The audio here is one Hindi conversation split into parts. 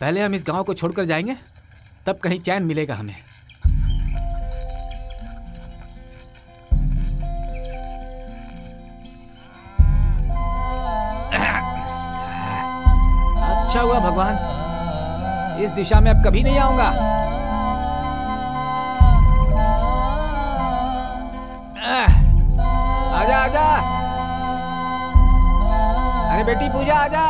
पहले हम इस गांव को छोड़कर जाएंगे, तब कहीं चैन मिलेगा हमें। अच्छा हुआ भगवान, इस दिशा में अब कभी नहीं आऊंगा। आजा आजा, अरे बेटी पूजा आजा।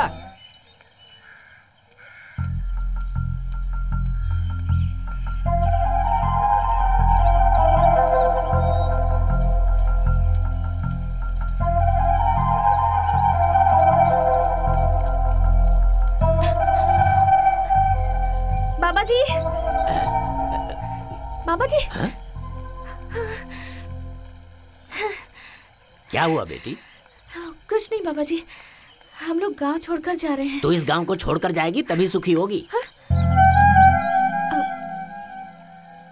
बाबा जी, बाबा जी। हाँ? क्या हुआ बेटी? कुछ नहीं बाबा जी, हम लोग गांव छोड़कर जा रहे हैं। तो इस गांव को छोड़कर जाएगी तभी सुखी होगी। हाँ?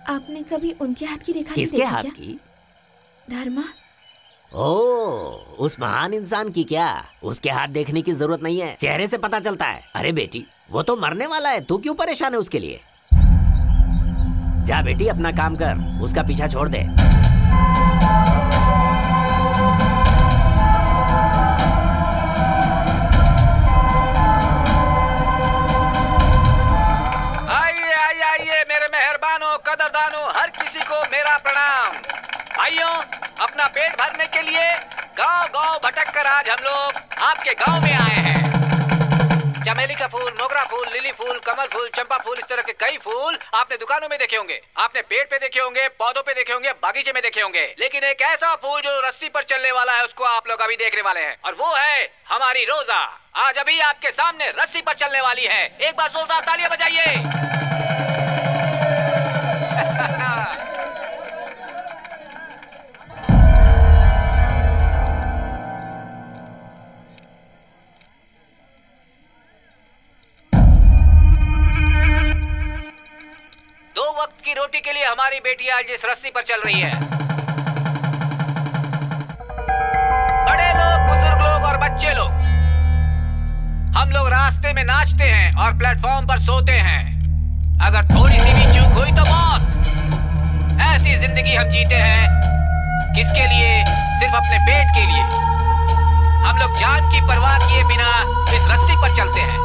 आपने कभी उनके हाथ की रेखा किसके हाथ की? धर्मा। ओह, उस महान इंसान की क्या? उसके हाथ देखने की जरूरत नहीं है, चेहरे से पता चलता है। अरे बेटी, वो तो मरने वाला है, तू क्यों परेशान है उसके लिए? जा बेटी, अपना काम कर, उसका पीछा छोड़ दे। आइए मेरे मेहरबानों, कदरदानों, हर किसी को मेरा प्रणाम। भाइयों, अपना पेट भरने के लिए गांव-गांव भटक कर आज हम लोग आपके गांव में आए हैं। चमेली का फूल, मोगरा फूल, लिली फूल, कमल फूल, चंपा फूल, इस तरह के कई फूल आपने दुकानों में देखे होंगे, आपने पेड़ पे देखे होंगे, पौधों पे देखे होंगे, बागीचे में देखे होंगे, लेकिन एक ऐसा फूल जो रस्सी पर चलने वाला है, उसको आप लोग अभी देखने वाले हैं, और वो है हमारी रोजा। आज अभी आपके सामने रस्सी पर चलने वाली है। एक बार जोरदार तालियां बजाइए। वक्त की रोटी के लिए हमारी बेटी आज इस रस्सी पर चल रही है। बड़े लोग, बुजुर्ग लोग और बच्चे लोग, हम लोग रास्ते में नाचते हैं और प्लेटफॉर्म पर सोते हैं। अगर थोड़ी सी भी चूक हुई तो मौत। ऐसी जिंदगी हम जीते हैं। किसके लिए? सिर्फ अपने पेट के लिए। हम लोग जान की परवाह किए बिना इस रस्सी पर चलते हैं।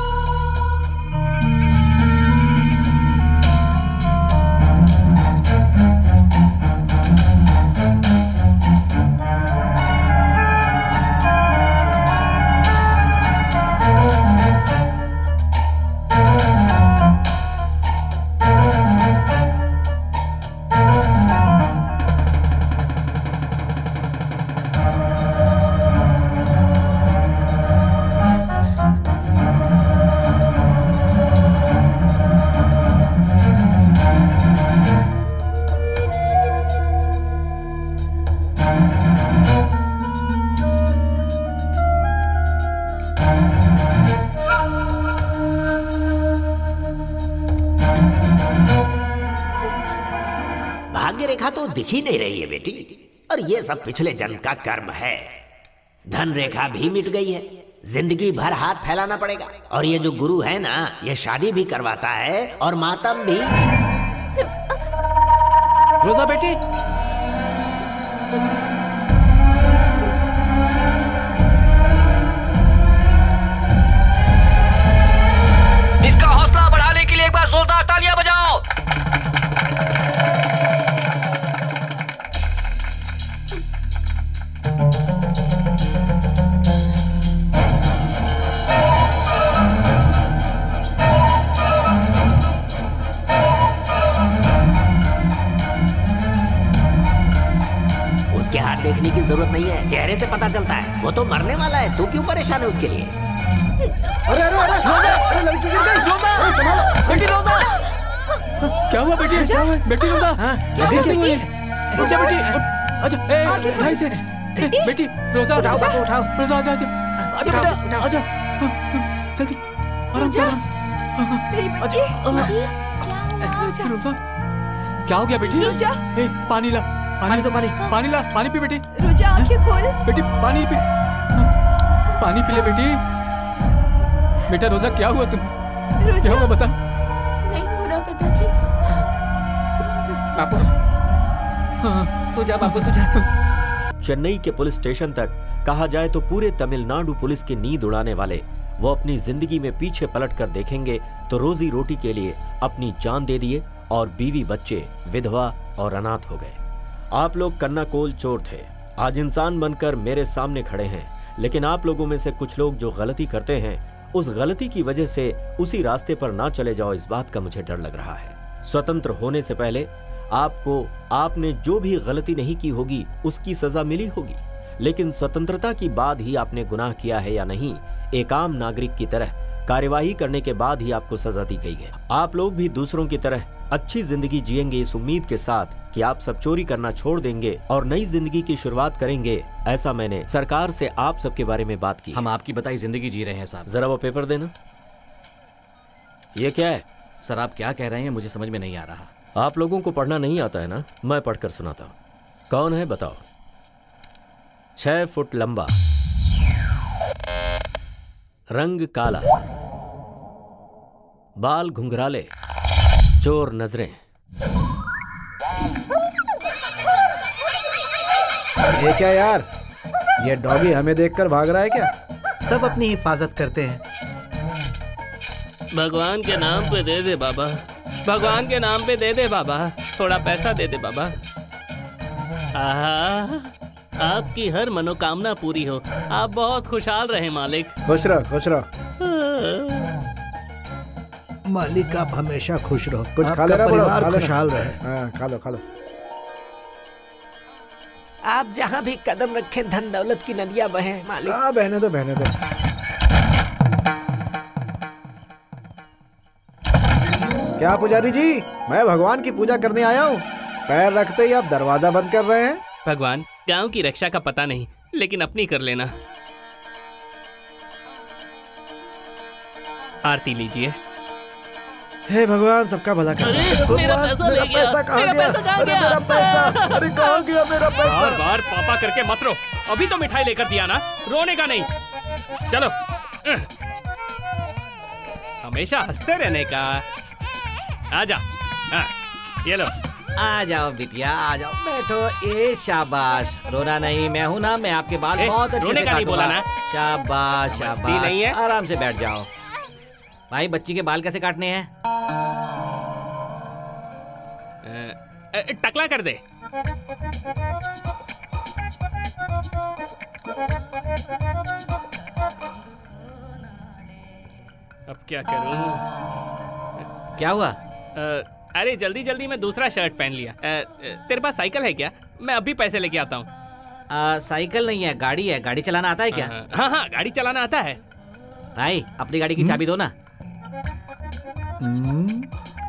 दिख ही नहीं रही है बेटी, और ये सब पिछले जन्म का कर्म है। धन रेखा भी मिट गई है, जिंदगी भर हाथ फैलाना पड़ेगा। और ये जो गुरु है ना, ये शादी भी करवाता है और मातम भी। रोजा बेटी, इसका हौसला बढ़ाने के लिए एक बार जोरदार तालियां बजाओ। देखने की जरूरत नहीं है, चेहरे से पता चलता है। वो तो मरने वाला है, तू क्यों परेशान है उसके लिए? अरे अरे अरे रोजा, अरे लड़की गिर गई। रोजा, अरे संभालो बेटी। रोजा, क्या हुआ बेटी? बेटी रोजा, क्या कैसे हुई? उठ जा बेटी, अच्छा भाई से। बेटी रोजा, उठाओ बाबू, उठाओ। रोजा आजा आजा आजा बेटा, आजा जल्दी, आराम से आराम से। अच्छा रोजा, क्या हो गया बेटी? रोजा, पानी ला, पानी तो पानी ला, पानी पी बेटी। रोजा आंखें खोल बेटी, पानी पी, पानी पी ले बेटी। बेटा रोजा, क्या हुआ तुम्हें? रोजा, क्या हुआ बता। नहीं हो रहा पिताजी। बापू, हाँ, तू जा बापू, तू जा। चेन्नई के पुलिस स्टेशन तक कहा जाए तो पूरे तमिलनाडु पुलिस की नींद उड़ाने वाले वो अपनी जिंदगी में पीछे पलट कर देखेंगे तो रोजी रोटी के लिए अपनी जान दे दिए और बीवी बच्चे विधवा और अनाथ हो गए। आप लोग कन्नाकोल चोर थे, आज इंसान बनकर मेरे सामने खड़े हैं, लेकिन आप लोगों में से कुछ लोग जो गलती करते हैं उस गलती की वजह से उसी रास्ते पर ना चले जाओ, इस बात का मुझे डर लग रहा है। स्वतंत्र होने से पहले आपको आपने जो भी गलती नहीं की होगी उसकी सजा मिली होगी, लेकिन स्वतंत्रता की बाद ही आपने गुनाह किया है या नहीं, एक आम नागरिक की तरह कार्यवाही करने के बाद ही आपको सजा दी गई है। आप लोग भी दूसरों की तरह अच्छी जिंदगी जिएंगे इस उम्मीद के साथ कि आप सब चोरी करना छोड़ देंगे और नई जिंदगी की शुरुआत करेंगे। ऐसा मैंने सरकार से आप सबके बारे में बात की। हम आपकी बताई जिंदगी जी रहे हैं साहब। जरा वो पेपर देना। ये क्या है? सर आप क्या कह रहे हैं मुझे समझ में नहीं आ रहा। आप लोगों को पढ़ना नहीं आता है ना? मैं पढ़कर सुनाता हूं। कौन है बताओ? 6 फुट लंबा, रंग काला, बाल घुंघराले, चोर नजरें। ये क्या यार, ये डॉगी हमें देखकर भाग रहा है क्या? सब अपनी हिफाजत करते हैं। भगवान के नाम पे दे दे बाबा, भगवान के नाम पे दे दे बाबा, थोड़ा पैसा दे दे बाबा। आहा, आपकी हर मनोकामना पूरी हो, आप बहुत खुशहाल रहे मालिक। खुश रहो, खुश रहो। मालिक आप हमेशा खुश रहो, कुछ खा लेना, परिवार खुशहाल रहे। हाँ, खा लो, खा लो। आप जहाँ भी कदम रखें धन दौलत की नदियां बहें मालिक। हाँ, बहने दो, बहने दो। क्या पुजारी जी, मैं भगवान की पूजा करने आया हूँ, पैर रखते ही आप दरवाजा बंद कर रहे हैं। भगवान, गांव की रक्षा का पता नहीं, लेकिन अपनी कर लेना। आरती लीजिए। हे भगवान, सबका भला कर। मेरा पैसा ले गया। पैसा कहाँ मेरा गया? पैसा कहाँ अरे गया? मेरा पैसा, अरे कहाँ गया मेरा पैसा? बार बार पापा करके मत रो, अभी तो मिठाई लेकर दिया ना, रोने का नहीं। चलो, हमेशा हंसते रहने का। आजा, ये लो। आ जाओ बिटिया, आ जाओ, बैठो। ए शाबाश, रोना नहीं, मैं हूं ना, मैं आपके बाल बहुत अच्छे रोने से का नहीं बोला ना। शाबाश मस्ती शाबाश, नहीं है? आराम से बैठ जाओ। भाई बच्ची के बाल कैसे काटने हैं? टकला कर दे। अब क्या करूं? क्या हुआ? अरे जल्दी जल्दी में दूसरा शर्ट पहन लिया। तेरे पास साइकिल है क्या? मैं अभी पैसे लेके आता हूँ। साइकिल नहीं है, गाड़ी है। गाड़ी चलाना आता है क्या? हाँ हाँ, गाड़ी चलाना आता है। भाई अपनी गाड़ी की चाबी दो ना।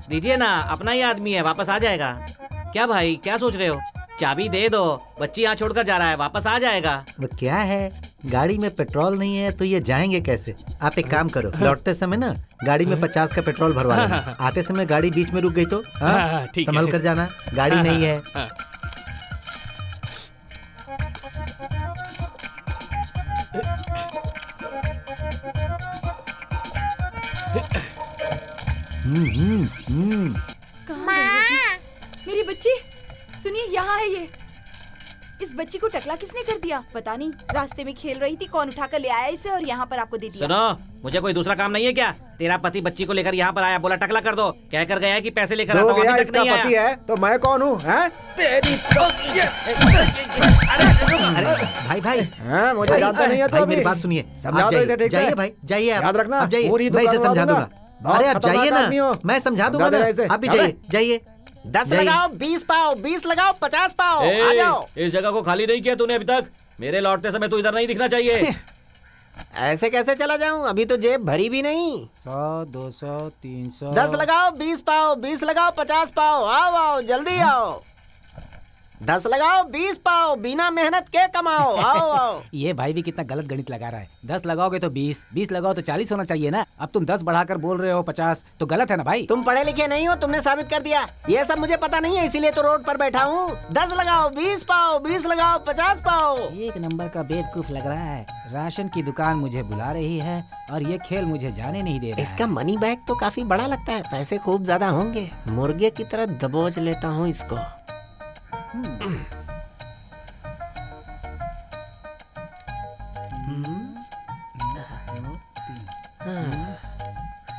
दीजिए ना, अपना ही आदमी है, वापस आ जाएगा। क्या भाई, क्या सोच रहे हो? चाबी दे दो, बच्ची यहाँ छोड़कर जा रहा है, वापस आ जाएगा। वो क्या है, गाड़ी में पेट्रोल नहीं है तो ये जाएंगे कैसे? आप एक काम करो, लौटते समय ना गाड़ी में 50 का पेट्रोल भरवा लेना। आते समय गाड़ी बीच में रुक गई तो संभल कर जाना, गाड़ी नहीं है। मेरी बच्ची, सुनिए, यहाँ है ये। इस बच्ची को टकला किसने कर दिया पता नहीं, रास्ते में खेल रही थी, कौन उठाकर ले आया इसे और यहाँ पर आपको दे दिया। सुनो, मुझे कोई दूसरा काम नहीं है क्या? तेरा पति बच्ची को लेकर यहाँ पर आया, बोला टकला कर दो, कह कर गया कि पैसे लेकर जो आता हूँ, गया अभी तक इसका नहीं पति आया। है तो मैं कौन हूँ? तेरी भाई भाई, हाँ, मुझे जानता नहीं है तो भाई अभी मेरी बात सुनिए, समझा दो इसे ठीक से। जाइए भाई, जाइए आप, याद रखना, आप जाइए, पूरी मैं इसे दुकान समझा उड़ा दूंगा। अरे आप जाइए ना, मैं समझा दूंगा ना, आप भी जाइए, जाइए। 10 लगाओ, 20 पाओ, 20 लगाओ, 50 पाओ, आ जाओ। इस जगह को खाली नहीं किया तूने अभी तक। मेरे लौटते समय तू इधर नहीं दिखना चाहिए। ऐसे कैसे चला जाऊं, अभी तो जेब भरी भी नहीं। 100, 200, 300। 10 लगाओ, 20 पाओ, 20 लगाओ, 50 पाओ, आओ आओ, जल्दी आओ। 10 लगाओ 20 पाओ, बिना मेहनत के कमाओ। आओ आओ। ये भाई भी कितना गलत गणित लगा रहा है। 10 लगाओगे तो 20, 20 लगाओ तो 40 होना चाहिए ना। अब तुम 10 बढ़ाकर बोल रहे हो 50, तो गलत है ना भाई। तुम पढ़े लिखे नहीं हो, तुमने साबित कर दिया। ये सब मुझे पता नहीं है, इसीलिए तो रोड पर बैठा हूँ। 10 लगाओ 20 पाओ, 20 लगाओ 50 पाओ। एक नंबर का बेवकूफ लग रहा है। राशन की दुकान मुझे बुला रही है और ये खेल मुझे जाने नहीं दे रहा है। इसका मनी बैग तो काफी बड़ा लगता है, पैसे खूब ज्यादा होंगे। मुर्गे की तरह दबोच लेता हूँ इसको।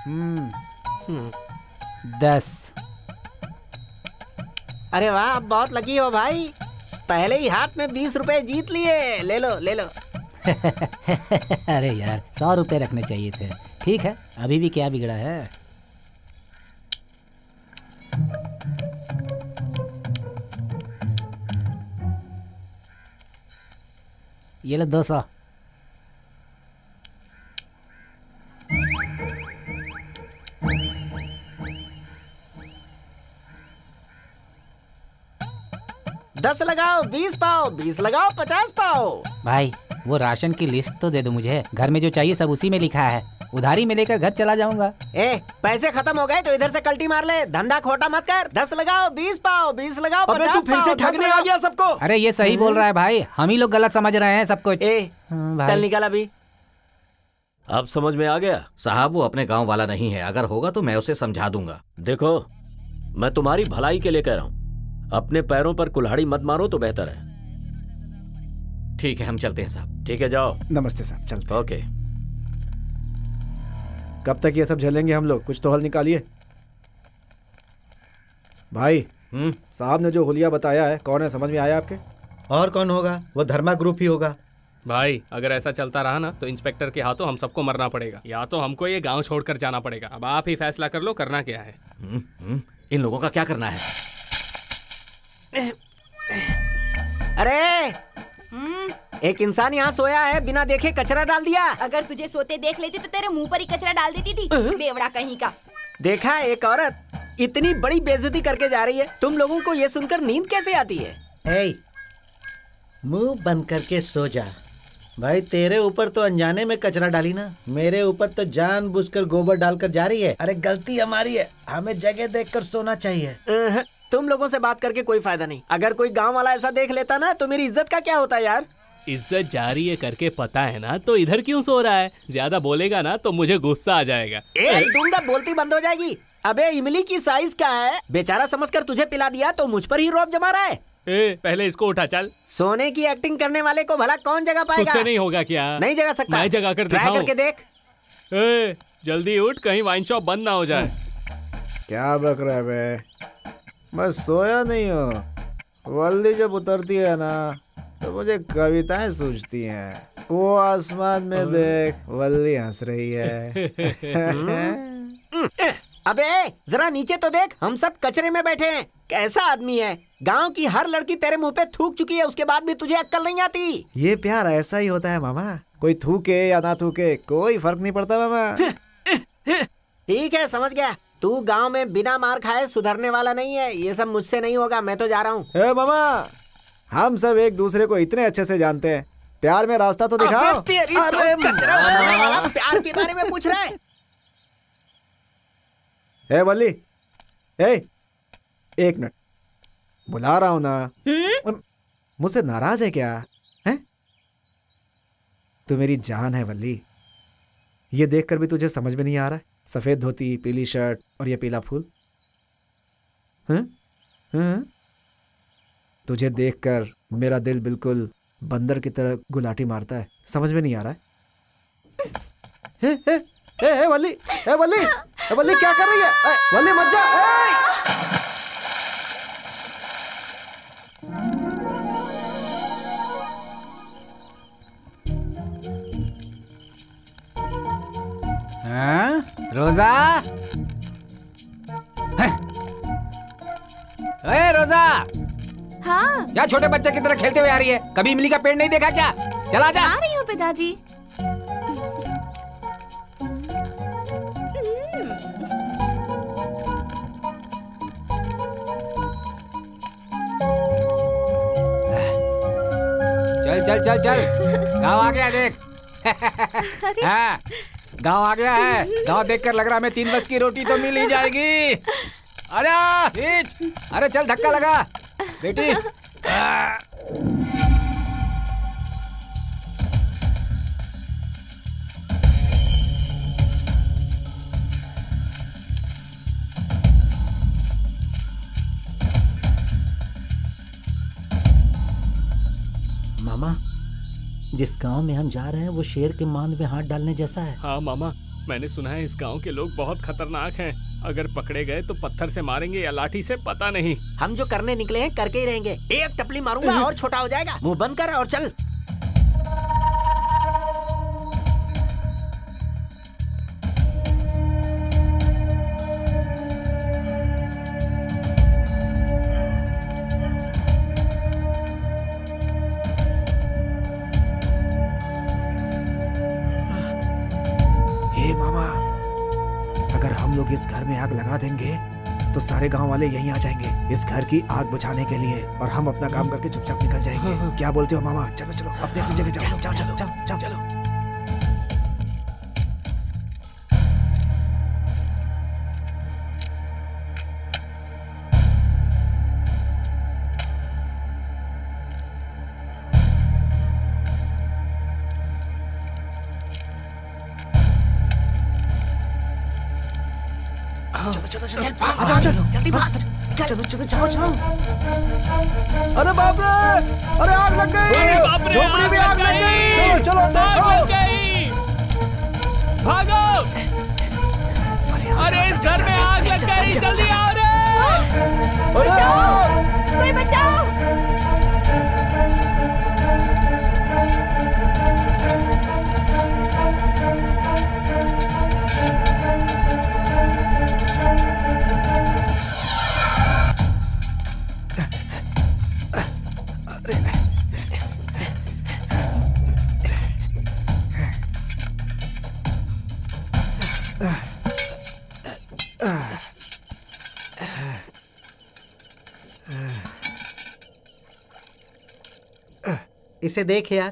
हम्म, 10। अरे वाह, आप बहुत लकी हो भाई। पहले ही हाथ में 20 रुपए जीत लिए। ले लो ले लो। अरे यार 100 रुपए रखने चाहिए थे। ठीक है, अभी भी क्या बिगड़ा है। ये लो 200। दस लगाओ 20 पाओ, 20 लगाओ 50 पाओ। भाई वो राशन की लिस्ट तो दे दो मुझे। घर में जो चाहिए सब उसी में लिखा है। उधारी में लेकर घर चला जाऊंगा। पैसे खत्म हो गए तो इधर से कल्टी मार ले। धंधा खोटा मत कर। 10 लगाओ 20 पाओ, 20 लगाओ 50 तू फिर से ठगने आ गया सबको। अरे ये सही बोल रहा है भाई, हम ही लोग गलत समझ रहे हैं सब कुछ। चल निकल अभी। अब समझ में आ गया? साहब वो अपने गांव वाला नहीं है, अगर होगा तो मैं उसे समझा दूंगा। देखो, मैं तुम्हारी भलाई के लिए कह रहा हूँ, अपने पैरों पर कुल्हाड़ी मत मारो तो बेहतर है। ठीक है, हम चलते हैं साहब। ठीक है, जाओ। नमस्ते साहब, चलते हैं। ओके। कब तक ये सब झेलेंगे हम लोग? कुछ तो हल निकालिए भाई। साहब ने जो हुलिया बताया है, कौन है, समझ में आया आपके? और कौन होगा? वो धर्मा ग्रुप ही होगा। भाई अगर ऐसा चलता रहा ना तो इंस्पेक्टर के हाथों हम सबको मरना पड़ेगा, या तो हमको ये गांव छोड़कर जाना पड़ेगा। अब आप ही फैसला कर लो, करना क्या है। इन लोगों का क्या करना है? अरे एक इंसान यहाँ सोया है, बिना देखे कचरा डाल दिया। अगर तुझे सोते देख लेती तो तेरे मुंह पर ही कचरा डाल देती थी, बेवड़ा कहीं का। देखा, एक औरत इतनी बड़ी बेइज्जती करके जा रही है। तुम लोगों को ये सुनकर नींद कैसे आती है? मुंह बंद करके सो जा भाई। तेरे ऊपर तो अनजाने में कचरा डाली ना, मेरे ऊपर तो जानबूझकर गोबर डालकर जा रही है। अरे गलती हमारी है, हमें जगह देखकर सोना चाहिए। तुम लोगों से बात करके कोई फायदा नहीं। अगर कोई गांव वाला ऐसा देख लेता ना तो मेरी इज्जत का क्या होता यार। इज्जत जा रही है करके पता है ना, तो इधर क्यों सो रहा है? ज्यादा बोलेगा ना तो मुझे गुस्सा आ जाएगा। दूंगा, बोलती बंद हो जाएगी। अबे इमली की साइज क्या है, बेचारा समझकर तुझे पिला दिया तो मुझ पर ही रौब जमा रहा है। पहले इसको उठा। चल, सोने की एक्टिंग करने वाले को भला कौन जगा पाएगा? तुझसे नहीं होगा क्या? नहीं जगा सकता। मैं जगा कर ट्राई करके देख। जल्दी उठ, कहीं वाइन शॉप बंद ना हो जाए। क्या बक रहा है बे? मैं सोया नहीं हूँ। वर्दी जब उतरती है ना तो मुझे कविताएं सूझती हैं। वो आसमान में देख, वल्ली हंस रही है। अबे जरा नीचे तो देख, हम सब कचरे में बैठे हैं। कैसा आदमी है? गांव की हर लड़की तेरे मुंह पे थूक चुकी है, उसके बाद भी तुझे अक्ल नहीं आती। ये प्यार ऐसा ही होता है मामा, कोई थूके या ना थूके कोई फर्क नहीं पड़ता मामा। ठीक है, समझ गया। तू गांव में बिना मार खाए सुधरने वाला नहीं है। ये सब मुझसे नहीं होगा, मैं तो जा रहा हूँ। मामा, हम सब एक दूसरे को इतने अच्छे से जानते हैं, प्यार में रास्ता तो दिखाओ। प्यार के बारे में पूछ रहा है? वल्ली, एक मिनट, बुला रहा हूँ ना। मुझसे नाराज है क्या? है? तू मेरी जान है वल्ली। ये देखकर भी तुझे समझ में नहीं आ रहा है? सफेद धोती, पीली शर्ट और ये पीला फूल। तुझे देखकर मेरा दिल बिल्कुल बंदर की तरह गुलाटी मारता है। समझ में नहीं आ रहा है? वल्ली, वल्ली, वल्ली क्या कर रही है? वल्ली मत जा। रोजा, रोजा। हाँ, क्या छोटे बच्चे की तरह खेलते हुए आ रही है? कभी इमली का पेड़ नहीं देखा क्या? चला जा। आ रही हूँ पिताजी। चल चल चल, गाँव आ गया देख। हाँ, गाँव आ गया है। गाँव देखकर लग रहा है 3 वक्त की रोटी तो मिल ही जाएगी। अरे खींच, अरे चल धक्का लगा बेटी। मामा, जिस गांव में हम जा रहे हैं वो शेर के मान में हाथ डालने जैसा है। हाँ मामा, मैंने सुना है इस गांव के लोग बहुत खतरनाक हैं। अगर पकड़े गए तो पत्थर से मारेंगे या लाठी से, पता नहीं। हम जो करने निकले हैं करके ही रहेंगे। एक टपली मारूंगा और छोटा हो जाएगा। मुंह बंद कर और चल। लोग इस घर में आग लगा देंगे तो सारे गांव वाले यहीं आ जाएंगे इस घर की आग बुझाने के लिए, और हम अपना काम करके चुपचाप निकल जाएंगे। क्या बोलते हो मामा? चलो चलो अपने अपनी जगह जाओ। जाओ चलो जाओ जाओ चलो। जल्दी भाग। चलो चलो जाओ जाओ। अरे बाप रे, अरे आग लग गई। झोपड़ी में आग लग गई। चलो भागो। अरे इस घर में आग लग गई, जल्दी आओ रे। बचाओ, कोई बचाओ। इसे देख यार,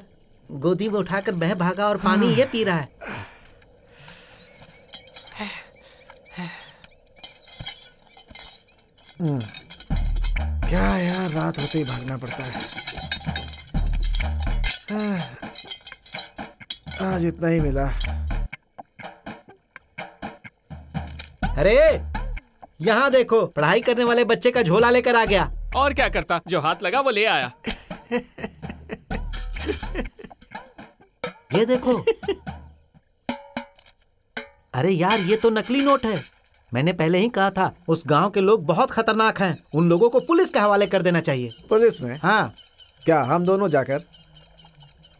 गोदी में उठाकर बह भागा और पानी ये पी रहा है। क्या यार, रात होते ही भागना पड़ता है। आज इतना ही मिला। अरे यहाँ देखो, पढ़ाई करने वाले बच्चे का झोला लेकर आ गया। और क्या करता, जो हाथ लगा वो ले आया। ये देखो। अरे यार, ये तो नकली नोट है। मैंने पहले ही कहा था, उस गांव के लोग बहुत खतरनाक हैं। उन लोगों को पुलिस के हवाले कर देना चाहिए। पुलिस में? हाँ। क्या हम दोनों जाकर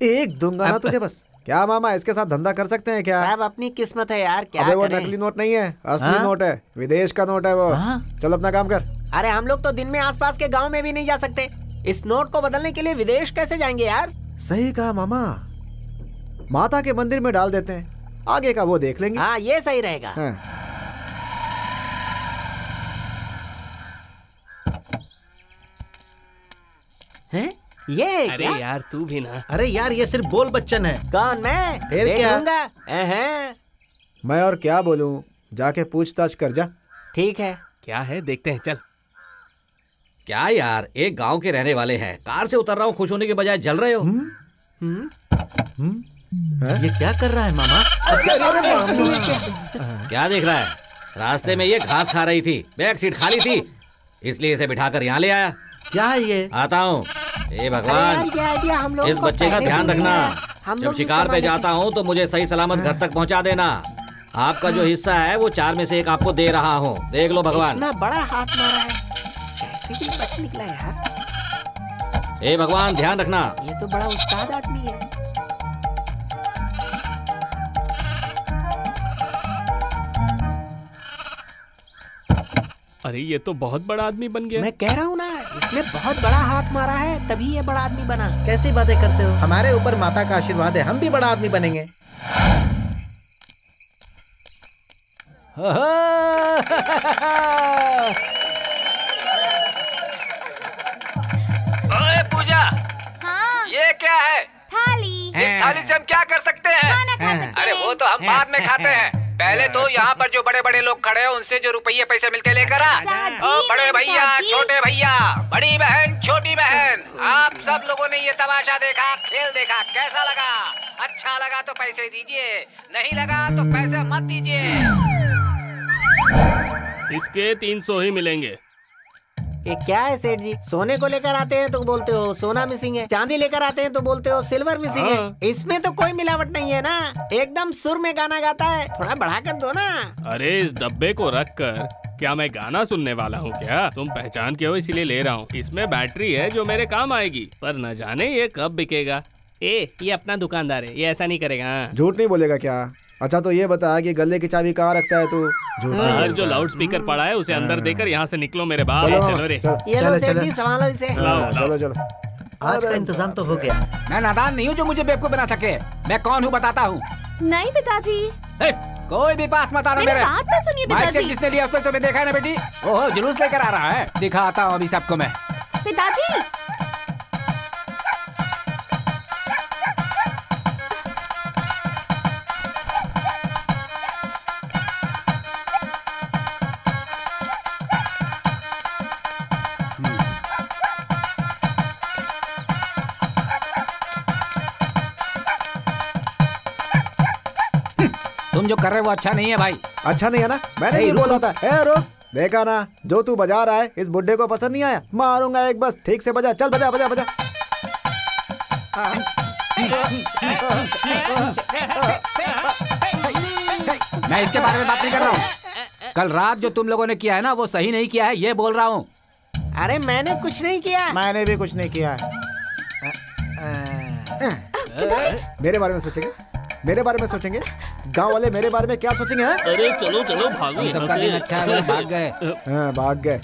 एक दूंगा ना तुझे बस। क्या मामा, इसके साथ धंधा कर सकते हैं क्या? साहब अपनी किस्मत है यार, क्या अबे वो करें? नकली नोट नहीं है, असली नोट है, विदेश का नोट है वो। चल अपना काम कर। अरे हम लोग तो दिन में आसपास के गांव में भी नहीं जा सकते। इस नोट को बदलने के लिए विदेश कैसे जाएंगे यार? सही कहा मामा, माता के मंदिर में डाल देते हैं, आगे का वो देख लेंगे। हाँ ये सही रहेगा। हाँ। हैं? ये अरे क्या? यार तू भी ना। अरे यार, ये सिर्फ बोल बच्चन है। कौन? मैं? फिर देख क्या? लूंगा। मैं और क्या बोलूं, जाके पूछताछ कर जा। ठीक है। क्या है देखते हैं, चल। क्या यार, एक गांव के रहने वाले हैं, कार से उतर रहा हूँ, खुश होने के बजाय जल रहे हो। ये क्या कर रहा है मामा? क्या देख रहा है? रास्ते में ये घास खा रही थी, बैक सीट खाली थी, इसलिए इसे बिठाकर यहाँ ले आया। क्या है ये? आता हूँ। ए भगवान, इस बच्चे का ध्यान रखना। जब शिकार पे जाता हूँ तो मुझे सही सलामत घर तक पहुँचा देना। आपका जो हिस्सा है वो 4 में से 1 आपको दे रहा हूँ, देख लो भगवान। इतना बड़ा हाथ मारा है, कैसे भी बच निकला यार। ए भगवान, ध्यान रखना। ये तो बड़ा उस्ताद आदमी है। अरे ये तो बहुत बड़ा आदमी बन गया। मैं कह रहा हूँ ना, इसने बहुत बड़ा हाथ मारा है, तभी ये बड़ा आदमी बना। कैसी बातें करते हो? हमारे ऊपर माता का आशीर्वाद है, हम भी बड़ा आदमी बनेंगे। ओए पूजा, हाँ? ये क्या है? इस थाली से हम क्या कर सकते हैं? अरे वो तो हम बाद में खाते हैं। पहले तो यहाँ पर जो बड़े बड़े लोग खड़े हैं उनसे जो रुपये पैसे मिलते लेकर आ। ओ बड़े भैया, छोटे भैया, बड़ी बहन, छोटी बहन, आप सब लोगों ने ये तमाशा देखा, खेल देखा, कैसा लगा? अच्छा लगा तो पैसे दीजिए, नहीं लगा तो पैसे मत दीजिए। इसके 300 ही मिलेंगे। ये क्या है सेठ जी? सोने को लेकर आते हैं तो बोलते हो सोना मिसिंग है, चांदी लेकर आते हैं तो बोलते हो सिल्वर मिसिंग है। इसमें तो कोई मिलावट नहीं है ना, एकदम सुर में गाना गाता है, थोड़ा बढ़ा कर दो ना। अरे इस डब्बे को रख कर क्या मैं गाना सुनने वाला हूँ क्या? तुम पहचान के हो इसीलिए ले रहा हूँ। इसमें बैटरी है जो मेरे काम आएगी, पर न जाने ये कब बिकेगा। ये अपना दुकानदार है, ये ऐसा नहीं करेगा। झूठ नहीं बोलेगा क्या? अच्छा तो ये बता कि गले की चाबी कहाँ रखता है तू? बाहर जो लाउड स्पीकर पड़ा है उसे अंदर देकर यहाँ से निकलो मेरे बाप। चलो रे, ये लो सेठ जी, संभालो इसे। चलो चलो, आज का इंतजाम तो हो गया। मैं नादान नहीं हूँ जो मुझे बेवकूफ बना सके। मैं कौन हूँ बताता हूँ। नहीं पिताजी, कोई भी पास मत आना मेरे। बात तो सुनिए पिताजी। जिसने लिया उसने तुम्हें देखा है ना बेटी? ओहो, जुलूस लेकर आ रहा है। दिखाता हूँ अभी सबको मैं। पिताजी तुम जो कर रहे हो वो अच्छा नहीं है भाई। अच्छा नहीं है ना? मैंने ये बोला था। ए रुक, देखा ना जो तू बजा रहा है इस बुड्ढे को पसंद नहीं आया, मारूंगा एक बस। ठीक से बजा, चल बजा बजा बजा। मैं इसके बारे में बात नहीं कर रहा हूँ। कल रात जो तुम लोगों ने किया है ना वो सही नहीं किया है, ये बोल रहा हूँ। अरे मैंने कुछ नहीं किया। मैंने भी कुछ नहीं किया। मेरे बारे में सोचेंगे, मेरे बारे में सोचेंगे, गांव वाले मेरे बारे में क्या सोचेंगे? अरे चलो चलो भागो, सबका दिन अच्छा है, भाग गए। हाँ भाग गए।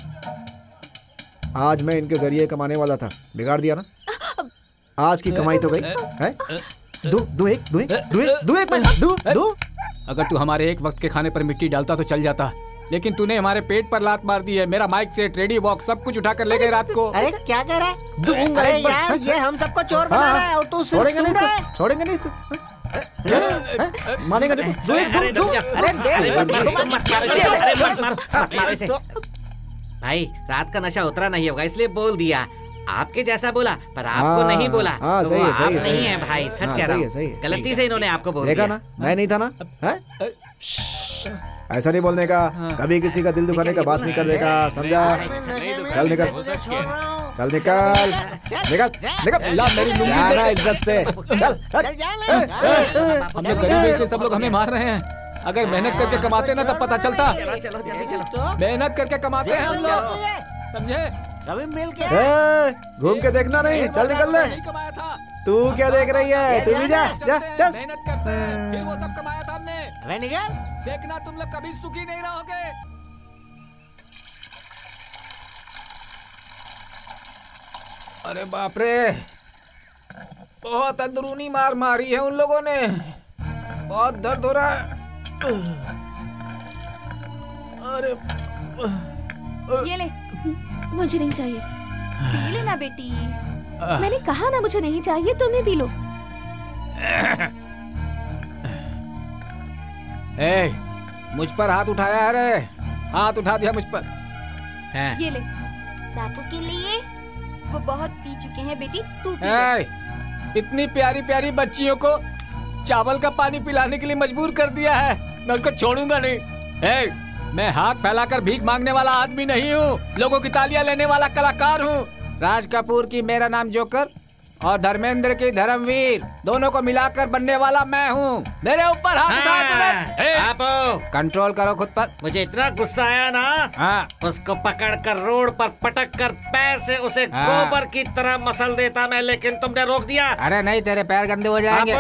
आज मैं इनके जरिए कमाने वाला था, बिगाड़ दिया ना। आज की कमाई तो गई है। दो एक। अगर तू हमारे एक वक्त के खाने पर मिट्टी डालता तो चल जाता, लेकिन तूने हमारे पेट पर लात मार दी है। मेरा माइक सेट, रेडी बॉक्स सब कुछ उठा कर ले गए रात को। अरे क्या कह रहा है? दूंगा यार, ये हम सबको चोर बना रहा है और तू सिर्फ सुन रहा है। छोड़ेंगे नहीं इसको, मानेगा नहीं तू। दो। अरे भाई रात का नशा उतरा नहीं होगा इसलिए बोल दिया। आपके जैसा बोला पर आपको नहीं बोला। हाँ, सही है, आप सही नहीं है, है भाई, सच कह रहा हूँ। गलती से इन्होंने आपको बोल देखा दिया। ना, मैं नहीं था ना। ऐसा नहीं बोलने का, कभी किसी का दिल दुखाने का बात नहीं करने का, समझा? चल निकल, चल निकल, निकल निकल, जाना इज्जत से। चल हम लोग गरीब हैं इसलिए सब लोग हमें मार रहे हैं। अगर मेहनत करके कमाते ना तब पता चलता। मेहनत करके कमाते हैं हम लोग, समझे? कभी मिल के घूम के देखना नहीं, चल निकल ले। कमाया था। तू क्या देख रही है? तू भी जा, जा चल। मेहनत करते हैं, फिर वो सब कमाया था हमने। अरे निकल, देखना तुम लोग कभी सुखी नहीं रहोगे। अरे बाप रे, बहुत अंदरूनी मार मारी है उन लोगों ने। बहुत दर्द हो रहा है। अरे ये ले, मुझे नहीं चाहिए। पी लेना बेटी। मैंने कहा ना मुझे नहीं चाहिए, तुम्हें पी लो। ए, मुझ पर हाथ उठाया है रे, हाथ उठा दिया मुझ पर। ये ले, बापू के लिए। वो बहुत पी चुके हैं बेटी, तू पी ले। इतनी प्यारी प्यारी बच्चियों को चावल का पानी पिलाने के लिए मजबूर कर दिया है। मैं उनको छोड़ूंगा नहीं। मैं हाथ फैलाकर भीख मांगने वाला आदमी नहीं हूँ, लोगों की तालियां लेने वाला कलाकार हूँ। राज कपूर की मेरा नाम जोकर और धर्मेंद्र की धर्मवीर, दोनों को मिलाकर बनने वाला मैं हूँ। मेरे ऊपर हाथ उठा। कंट्रोल करो खुद पर। मुझे इतना गुस्सा आया ना, उसको पकड़कर रोड पर पटक कर पैर से उसे गोबर की तरह मसल देता मैं, लेकिन तुमने रोक दिया। अरे नहीं, तेरे पैर गंदे हो जाएंगे।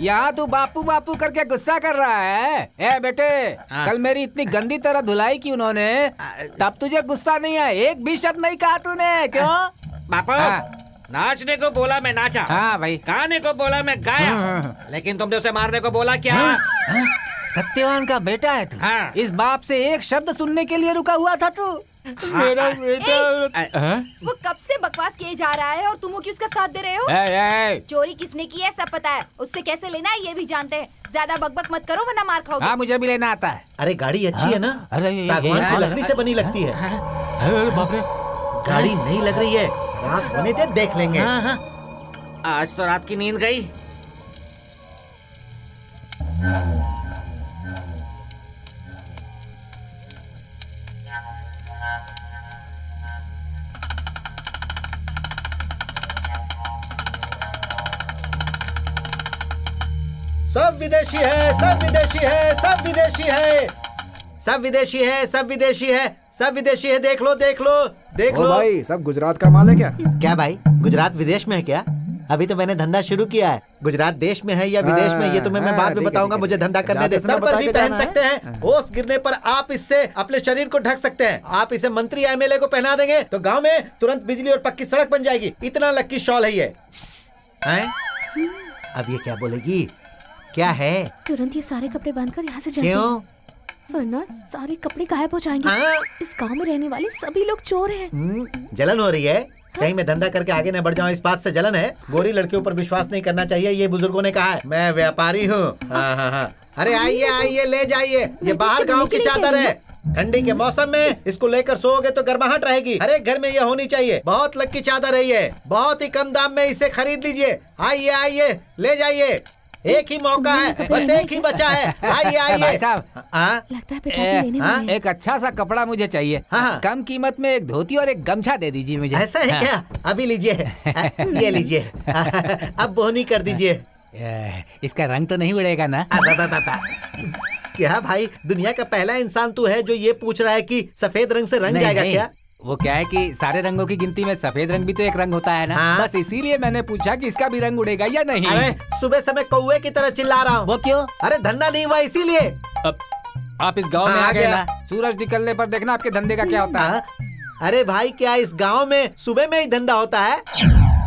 यहाँ तू बापू बापू करके गुस्सा कर रहा है। ए बेटे, कल मेरी इतनी गंदी तरह धुलाई की उन्होंने, तब तुझे गुस्सा नहीं है? एक भी शब्द नहीं कहा तूने, क्यों? बापू नाचने को बोला मैं नाचा। हाँ भाई। गाने को बोला मैं गाया। लेकिन तुमने उसे मारने को बोला क्या? सत्यवान का बेटा है तू। इस बाप से एक शब्द सुनने के लिए रुका हुआ था तू। मेरा बेटा। वो कब से बकवास किए जा रहा है और तुम क्यों उसका साथ दे रहे हो? चोरी किसने की है सब पता है, उससे कैसे लेना है ये भी जानते हैं। ज्यादा बकबक मत करो वरना मार खाओगे। हाँ मुझे भी लेना आता है। अरे गाड़ी अच्छी है ना, सागवान की लकड़ी से बनी लगती है। बाप रे, गाड़ी नहीं लग रही है, रात होने दे देख लेंगे। आज तो रात की नींद गई। सब विदेशी है, सब विदेशी है, सब विदेशी है, सब विदेशी है, सब विदेशी है, सब विदेशी है। देख लो देख लो देख लो। भाई सब गुजरात का माल है क्या? क्या भाई गुजरात विदेश में है क्या? अभी तो मैंने धंधा शुरू किया है। गुजरात देश में है या विदेश में ये तुम्हें मैं बाद में बताऊंगा। मुझे धंधा करने दे। सर पर भी पहन सकते हैं, ओस गिरने पर आप इससे अपने शरीर को ढक सकते हैं। आप इसे मंत्री एमएलए को पहना देंगे तो गांव में तुरंत बिजली और पक्की सड़क बन जाएगी। इतना लक्की शॉल है ये। अब ये क्या बोलेगी? क्या है? तुरंत ये सारे कपड़े बांधकर यहाँ से चलते हैं। क्यों? वरना सारे कपड़े गायब हो जाएंगे। इस गांव में रहने वाले सभी लोग चोर हैं। जलन हो रही है? कहीं मैं धंधा करके आगे न बढ़ जाऊं इस बात से जलन है? गोरी लड़कियों पर विश्वास नहीं करना चाहिए, ये बुजुर्गों ने कहा है। मैं व्यापारी हूँ। अरे आइए आइए ले जाइए, ये बाहर गांव की चादर है। ठंडी के मौसम में इसको लेकर सोओगे तो गर्माहट रहेगी। हर एक घर में ये होनी चाहिए। बहुत लक्की चादर है ये, बहुत ही कम दाम में इसे खरीद लीजिए। आइए आइए ले जाइए, एक ही मौका है, बस एक ही बचा है। आइए आइए। लगता है पिताजी लेने वाले हैं। एक अच्छा सा कपड़ा मुझे चाहिए। कम कीमत में एक धोती और एक गमछा दे दीजिए मुझे। ऐसा है क्या? अभी लीजिए, ये लीजिए। अब बोहनी कर दीजिए। इसका रंग तो नहीं उड़ेगा ना? क्या भाई, दुनिया का पहला इंसान तू है जो ये पूछ रहा है कि सफेद रंग से रंग जाएगा क्या? वो क्या है कि सारे रंगों की गिनती में सफेद रंग भी तो एक रंग होता है ना। बस इसीलिए मैंने पूछा कि इसका भी रंग उड़ेगा या नहीं। अरे सुबह समय कौवे की तरह चिल्ला रहा हूँ। वो क्यों? अरे धंधा नहीं हुआ इसीलिए। आप इस गांव में आ गए ना, सूरज निकलने पर देखना आपके धंधे का क्या होता है। अरे भाई क्या इस गांव में सुबह में ही धंधा होता है?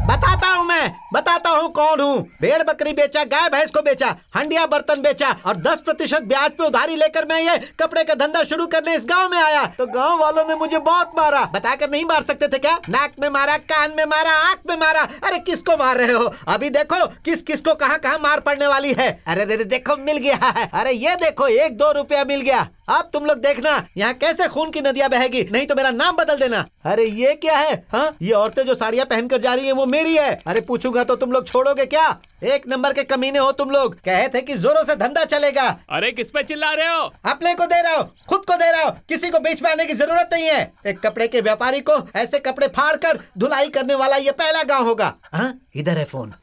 बताता हूँ मैं, बताता हूँ कौन हूँ। भेड़ बकरी बेचा, गाय भैंस को बेचा, हंडिया बर्तन बेचा और 10% ब्याज पे उधारी लेकर मैं ये कपड़े का धंधा शुरू करने इस गांव में आया तो गांव वालों ने मुझे बहुत मारा। बताकर नहीं मार सकते थे क्या? नाक में मारा, कान में मारा, आंख में मारा। अरे किसको मार रहे हो? अभी देखो किस किस को कहाँ कहाँ मार पड़ने वाली है। अरे देखो मिल गया है। अरे ये देखो 1-2 रुपया मिल गया। अब तुम लोग देखना यहाँ कैसे खून की नदियाँ बहेगी, नहीं तो मेरा नाम बदल देना। अरे ये क्या है? हाँ ये औरतें जो साड़ियाँ पहनकर जा रही हैं वो मेरी है। अरे पूछूंगा तो तुम लोग छोड़ोगे क्या? एक नंबर के कमीने हो तुम लोग। कहे थे कि जोरों से धंधा चलेगा। अरे किस पे चिल्ला रहे हो? अपने को दे रहा हूँ, खुद को दे रहा हूँ, किसी को बीच में आने की जरूरत नहीं है। एक कपड़े के व्यापारी को ऐसे कपड़े फाड़ कर धुलाई करने वाला ये पहला गाँव होगा। हाँ इधर है फोन।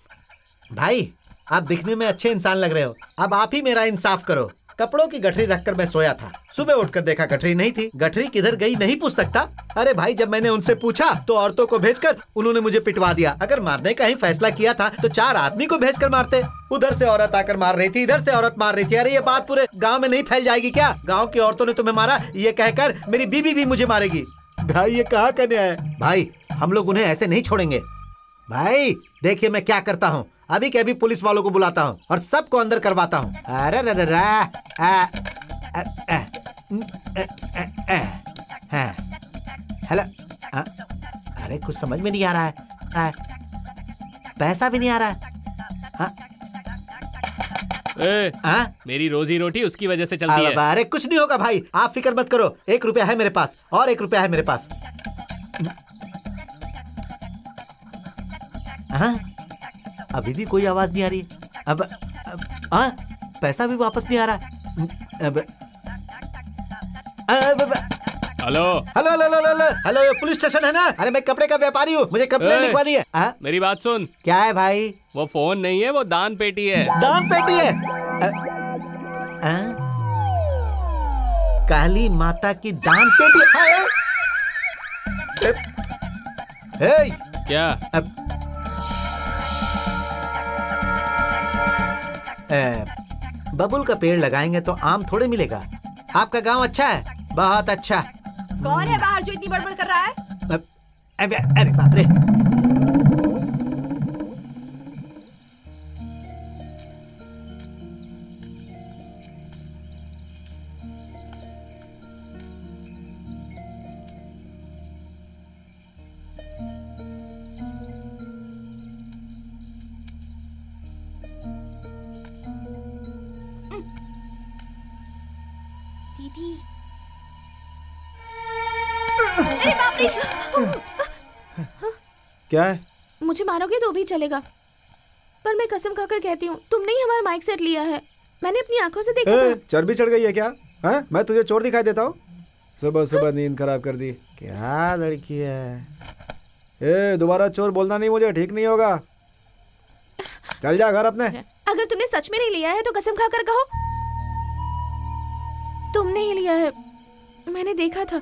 भाई आप दिखने में अच्छे इंसान लग रहे हो, अब आप ही मेरा इंसाफ करो। कपड़ों की गठरी रखकर मैं सोया था, सुबह उठकर देखा गठरी नहीं थी। गठरी किधर गई नहीं पूछ सकता। अरे भाई जब मैंने उनसे पूछा तो औरतों को भेजकर उन्होंने मुझे पिटवा दिया। अगर मारने का ही फैसला किया था तो 4 आदमी को भेजकर मारते। उधर से औरत आकर मार रही थी, इधर से औरत मार रही थी। अरे ये बात पूरे गाँव में नहीं फैल जाएगी क्या? गाँव की औरतों ने तुम्हें मारा ये कहकर मेरी बीवी भी मुझे मारेगी। भाई ये कहाँ का न्याय है? भाई हम लोग उन्हें ऐसे नहीं छोड़ेंगे। भाई देखिए मैं क्या करता हूँ, अभी के अभी पुलिस वालों को बुलाता हूँ और सबको अंदर करवाता हूँ। अरे हेलो। अरे कुछ समझ में नहीं आ रहा है, पैसा भी नहीं आ रहा है। मेरी रोजी रोटी उसकी वजह से चलती है। अरे कुछ नहीं होगा भाई, आप फिक्र मत करो। 1 रुपया है मेरे पास और 1 रुपया है मेरे पास। अभी भी कोई आवाज नहीं आ रही। अब पैसा भी वापस नहीं आ रहा। Hello hello hello hello hello ये पुलिस स्टेशन है ना? अरे मैं कपड़े का व्यापारी हूँ, मुझे कंप्लेंट लिखवानी है। मेरी बात सुन। क्या है भाई? वो फोन नहीं है, वो दान पेटी है। दान पेटी है? काली माता की दान पेटी है? क्या? बबुल का पेड़ लगाएंगे तो आम थोड़े मिलेगा। आपका गांव अच्छा है, बहुत अच्छा। कौन है बाहर जो इतनी बड़बड़ कर रहा है? अरे बाप रे। अरे बाप रे! क्या है? मुझे मारोगे तो भी चलेगा, पर मैं कसम खाकर कहती हूँ तुमने ही हमारा माइक सेट लिया है। मैंने अपनी आंखों से देखा था। चर्बी चढ़ गई है क्या? हाँ, मैं तुझे चोर दिखाई देता हूँ? सुबह सुबह नींद खराब कर दी। क्या लड़की है। दोबारा चोर बोलना नहीं, मुझे ठीक नहीं होगा। चल जा घर अपने। अगर तुमने सच में नहीं लिया है तो कसम खाकर कहो तुमने ही लिया है। मैंने देखा था,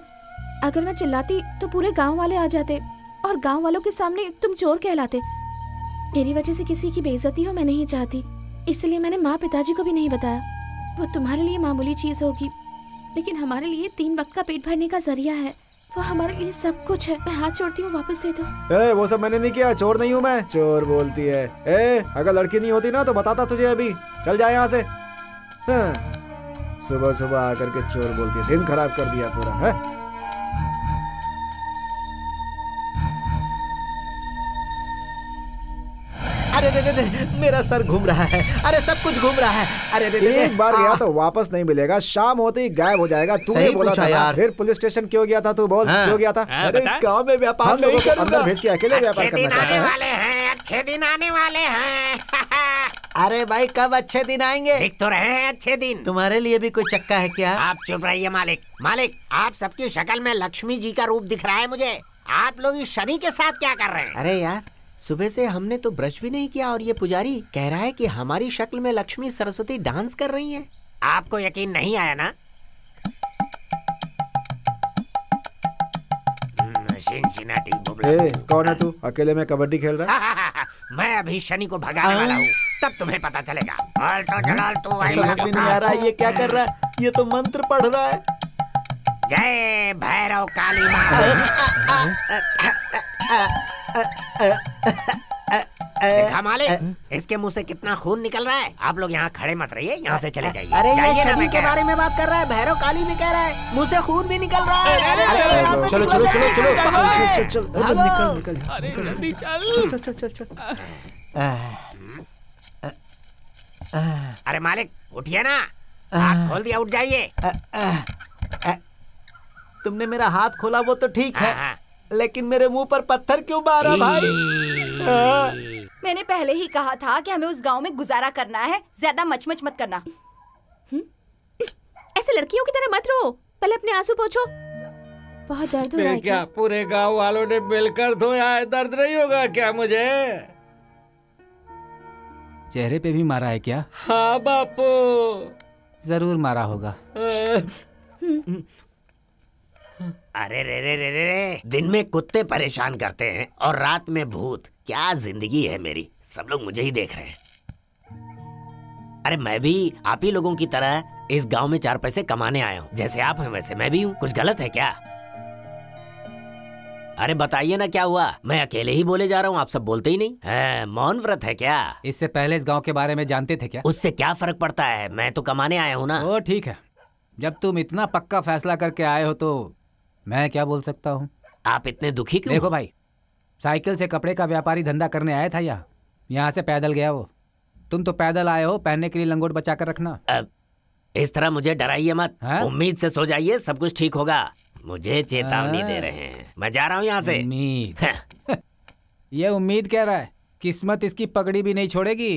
अगर मैं चिल्लाती तो पूरे गांव वाले आ जाते और गांव वालों के सामने तुम चोर कहलाते। मेरी वजह से किसी की बेइज्जती हो मैं नहीं चाहती, इसलिए मैंने माँ पिताजी को भी नहीं बताया। वो तुम्हारे लिए मामूली चीज होगी, लेकिन हमारे लिए 3 वक्त का पेट भरने का जरिया है। वो हमारे लिए सब कुछ है। मैं हाथ जोड़ती हूँ, वापस दे दो। वो सब मैंने नहीं किया। चोर नहीं हूँ मैं। चोर बोलती है। अगर लड़की नहीं होती ना तो बताता तुझे अभी। चल जाए यहाँ से। सुबह सुबह आकर के चोर बोलती है, दिन खराब कर दिया पूरा है। अरे रे, मेरा सर घूम रहा है। अरे सब कुछ घूम रहा है। अरे रे, एक बार गया तो वापस नहीं मिलेगा, शाम होते ही गायब हो जाएगा। तूने बोला था यार। फिर पुलिस स्टेशन क्यों गया था? तू बोल क्यों गया था? अरे इस गांव में व्यापार नहीं करूंगा। अंदर भेज के अकेले व्यापार करना चाहता है। अच्छे दिन आने वाले हैं। अरे भाई कब अच्छे दिन आएंगे? दिख तो रहे हैं अच्छे दिन। तुम्हारे लिए भी कोई चक्का है क्या? आप चुप रहिए मालिक। मालिक, आप सबकी शक्ल में लक्ष्मी जी का रूप दिख रहा है मुझे। आप लोग इस शनि के साथ क्या कर रहे हैं? अरे यार, सुबह से हमने तो ब्रश भी नहीं किया और ये पुजारी कह रहा है कि हमारी शक्ल में लक्ष्मी सरस्वती डांस कर रही हैं। आपको यकीन नहीं आया ना? कौन है तू? अकेले में कबड्डी खेल रहा है? मैं अभी शनि को भगाने वाला हूँ, तब तुम्हें पता चलेगा। समझ में नहीं आ रहा ये क्या कर रहा है। ये तो मंत्र पढ़ रहा है। जय भैरव काली माँ। देखा मालिक, इसके मुंह से कितना खून निकल रहा है। आप लोग यहाँ खड़े मत रहिए, यहाँ से चले जाइए। अरे ये शनि के बारे में बात कर रहा है, भैरव काली भी कह रहा है, मुंह से खून भी निकल रहा है। चलो चलो चलो चलो चल निकल निकल। अरे जल्दी चल। चल चल चल। अरे मालिक उठिए ना, हाथ खोल दिया, उठ जाइए। तुमने मेरा हाथ खोला वो तो ठीक है, लेकिन मेरे मुंह पर पत्थर क्यों मारा भाई? मैंने पहले ही कहा था कि हमें उस गांव में गुजारा करना है, ज्यादा मचमच मत करना। ऐसे लड़कियों की तरह मत रो, पहले अपने आंसू पोंछो। बहुत दर्द हो रहा है क्या? पूरे गांव वालों ने मिलकर धोया है, दर्द नहीं होगा क्या मुझे? चेहरे पे भी मारा है क्या? हाँ बापू, जरूर मारा होगा। अरे रे रे रे रे, दिन में कुत्ते परेशान करते हैं और रात में भूत। क्या जिंदगी है मेरी, सब लोग मुझे ही देख रहे हैं। अरे मैं भी आप ही लोगों की तरह इस गांव में 4 पैसे कमाने आया हूँ। जैसे आप हैं वैसे मैं भी हूँ। कुछ गलत है क्या? अरे बताइए ना क्या हुआ? मैं अकेले ही बोले जा रहा हूँ, आप सब बोलते ही नहीं। मौन व्रत है क्या? इससे पहले इस गांव के बारे में जानते थे क्या? उससे क्या फर्क पड़ता है, मैं तो कमाने आया हूँ ना। ओ ठीक है, जब तुम इतना पक्का फैसला करके आए हो तो मैं क्या बोल सकता हूँ। आप इतने दुखी क्यों? देखो भाई, साइकिल से कपड़े का व्यापारी धंधा करने आया था यहाँ से पैदल गया वो। तुम तो पैदल आए हो, पहनने के लिए लंगोट बचा कर रखना। इस तरह मुझे डराइए मत, उम्मीद से सो जाइए, सब कुछ ठीक होगा। मुझे चेतावनी दे रहे हैं, मैं जा रहा हूँ यहाँ से। उम्मीद ये उम्मीद कह रहा है, किस्मत इसकी पगड़ी भी नहीं छोड़ेगी।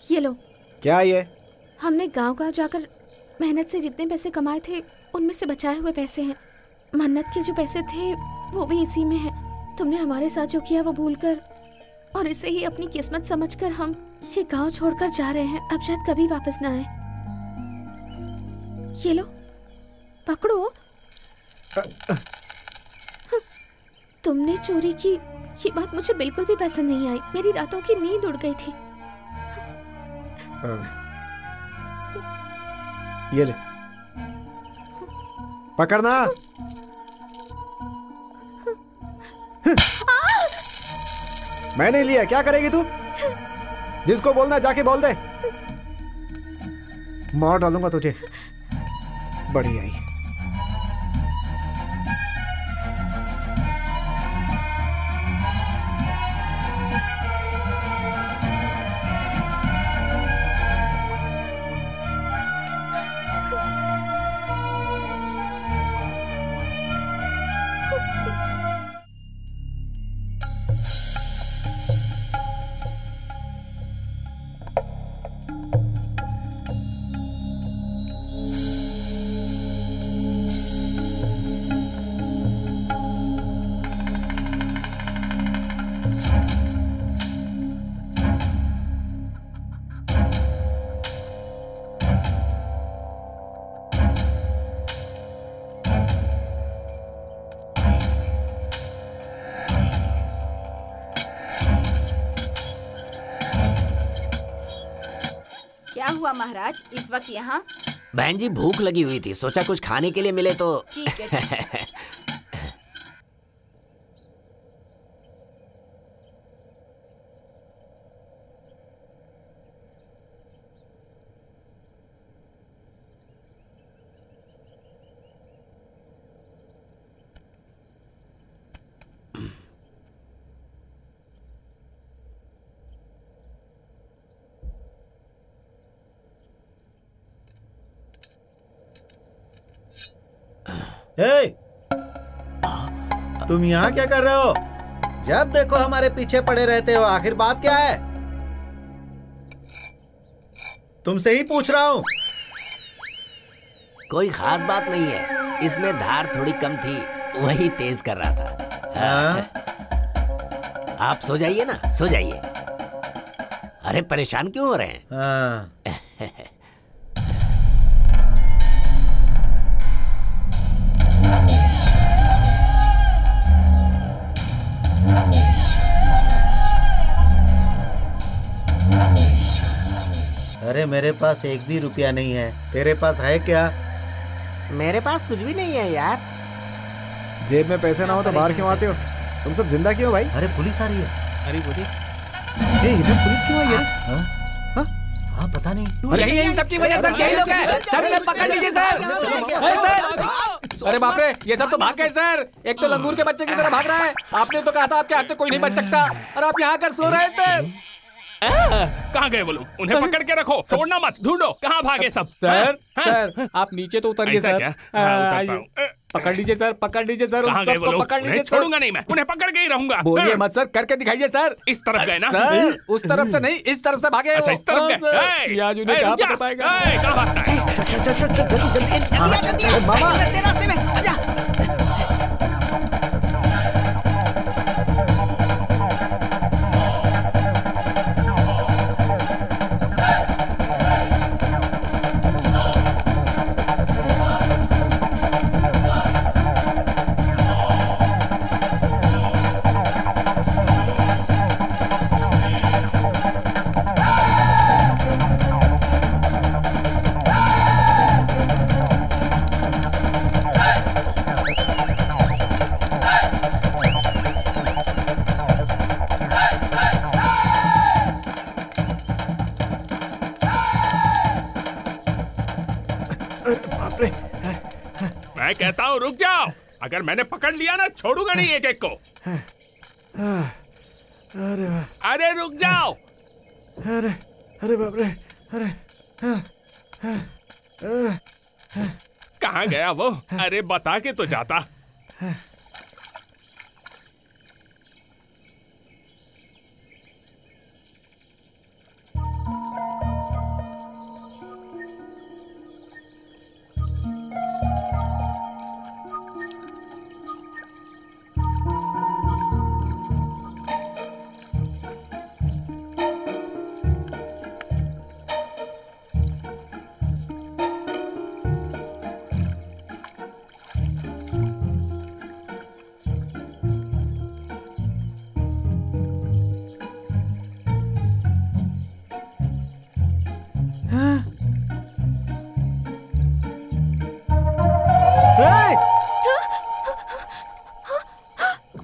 ये लो। क्या ये? हमने गांव-गांव जाकर मेहनत से जितने पैसे कमाए थे उनमें से बचाए हुए पैसे हैं। मन्नत के जो पैसे थे वो भी इसी में है। तुमने हमारे साथ जो किया वो भूलकर और इसे ही अपनी किस्मत समझकर हम ये गांव छोड़कर जा रहे हैं। अब शायद कभी वापस ना आए। ये लो, पकड़ो। तुमने चोरी की ये बात मुझे बिल्कुल भी पसंद नहीं आई। मेरी रातों की नींद उड़ गई थी। ये ले, पकड़ना। मैंने लिया, क्या करेगी तू? जिसको बोलना जाके बोल दे, मार डालूंगा तुझे। बढ़िया ही। हुआ महाराज इस वक्त यहाँ? बहन जी भूख लगी हुई थी, सोचा कुछ खाने के लिए मिले तो। ठीक है। तुम यहाँ क्या कर रहे हो? जब देखो हमारे पीछे पड़े रहते हो, आखिर बात क्या है? तुमसे ही पूछ रहा हूँ। कोई खास बात नहीं है, इसमें धार थोड़ी कम थी, वही तेज कर रहा था। आप सो जाइए ना, सो जाइए। अरे परेशान क्यों हो रहे हैं? अरे मेरे पास एक भी रुपया नहीं है, तेरे पास है क्या? मेरे पास कुछ भी नहीं है यार। जेब में पैसे ना हो तो बाहर क्यों आते हो? तुम सब जिंदा क्यों भाई? अरे पुलिस आ रही है। अरे बोली इधर पुलिस क्यों आई है? हाँ पता नहीं। यही सबकी वजह से यही लोग हैं। सर इन्हें पकड़ लीजिए सर। अरे बाप रे, ये सब तो भाग गए सर। एक तो लंगूर के बच्चे की तरह भाग रहा है। आपने तो कहा था आपके हाथ से कोई नहीं बच सकता, और आप यहाँ कर सो रहे हैं सर। कहाँ गए वो लोग? उन्हें पकड़ के रखो, छोड़ना मत, ढूंढो कहाँ भागे सब। सर सर आप नीचे तो उतरिए सर। पकड़ लीजिए सर, पकड़ लीजिए सर। कहाँ गए वो लोग? पकड़ लीजिए, छोड़ूंगा नहीं मैं, उन्हें पकड़ के ही रहूंगा। बोलिए मत सर, करके दिखाइए सर। इस तरफ गए ना सर? उस तरफ से नहीं, इस तरफ से भागे। अच्छा इस तरफ गए। आज उन्हें कहाँ पकड़ पाएगा? कहाँ भागता है? मैं कहता हूँ रुक जाओ, अगर मैंने पकड़ लिया ना छोड़ूंगा नहीं एक एक को। अरे रुक जाओ। अरे अरे बाप रे, अरे कहाँ गया वो? अरे बता के तो जाता।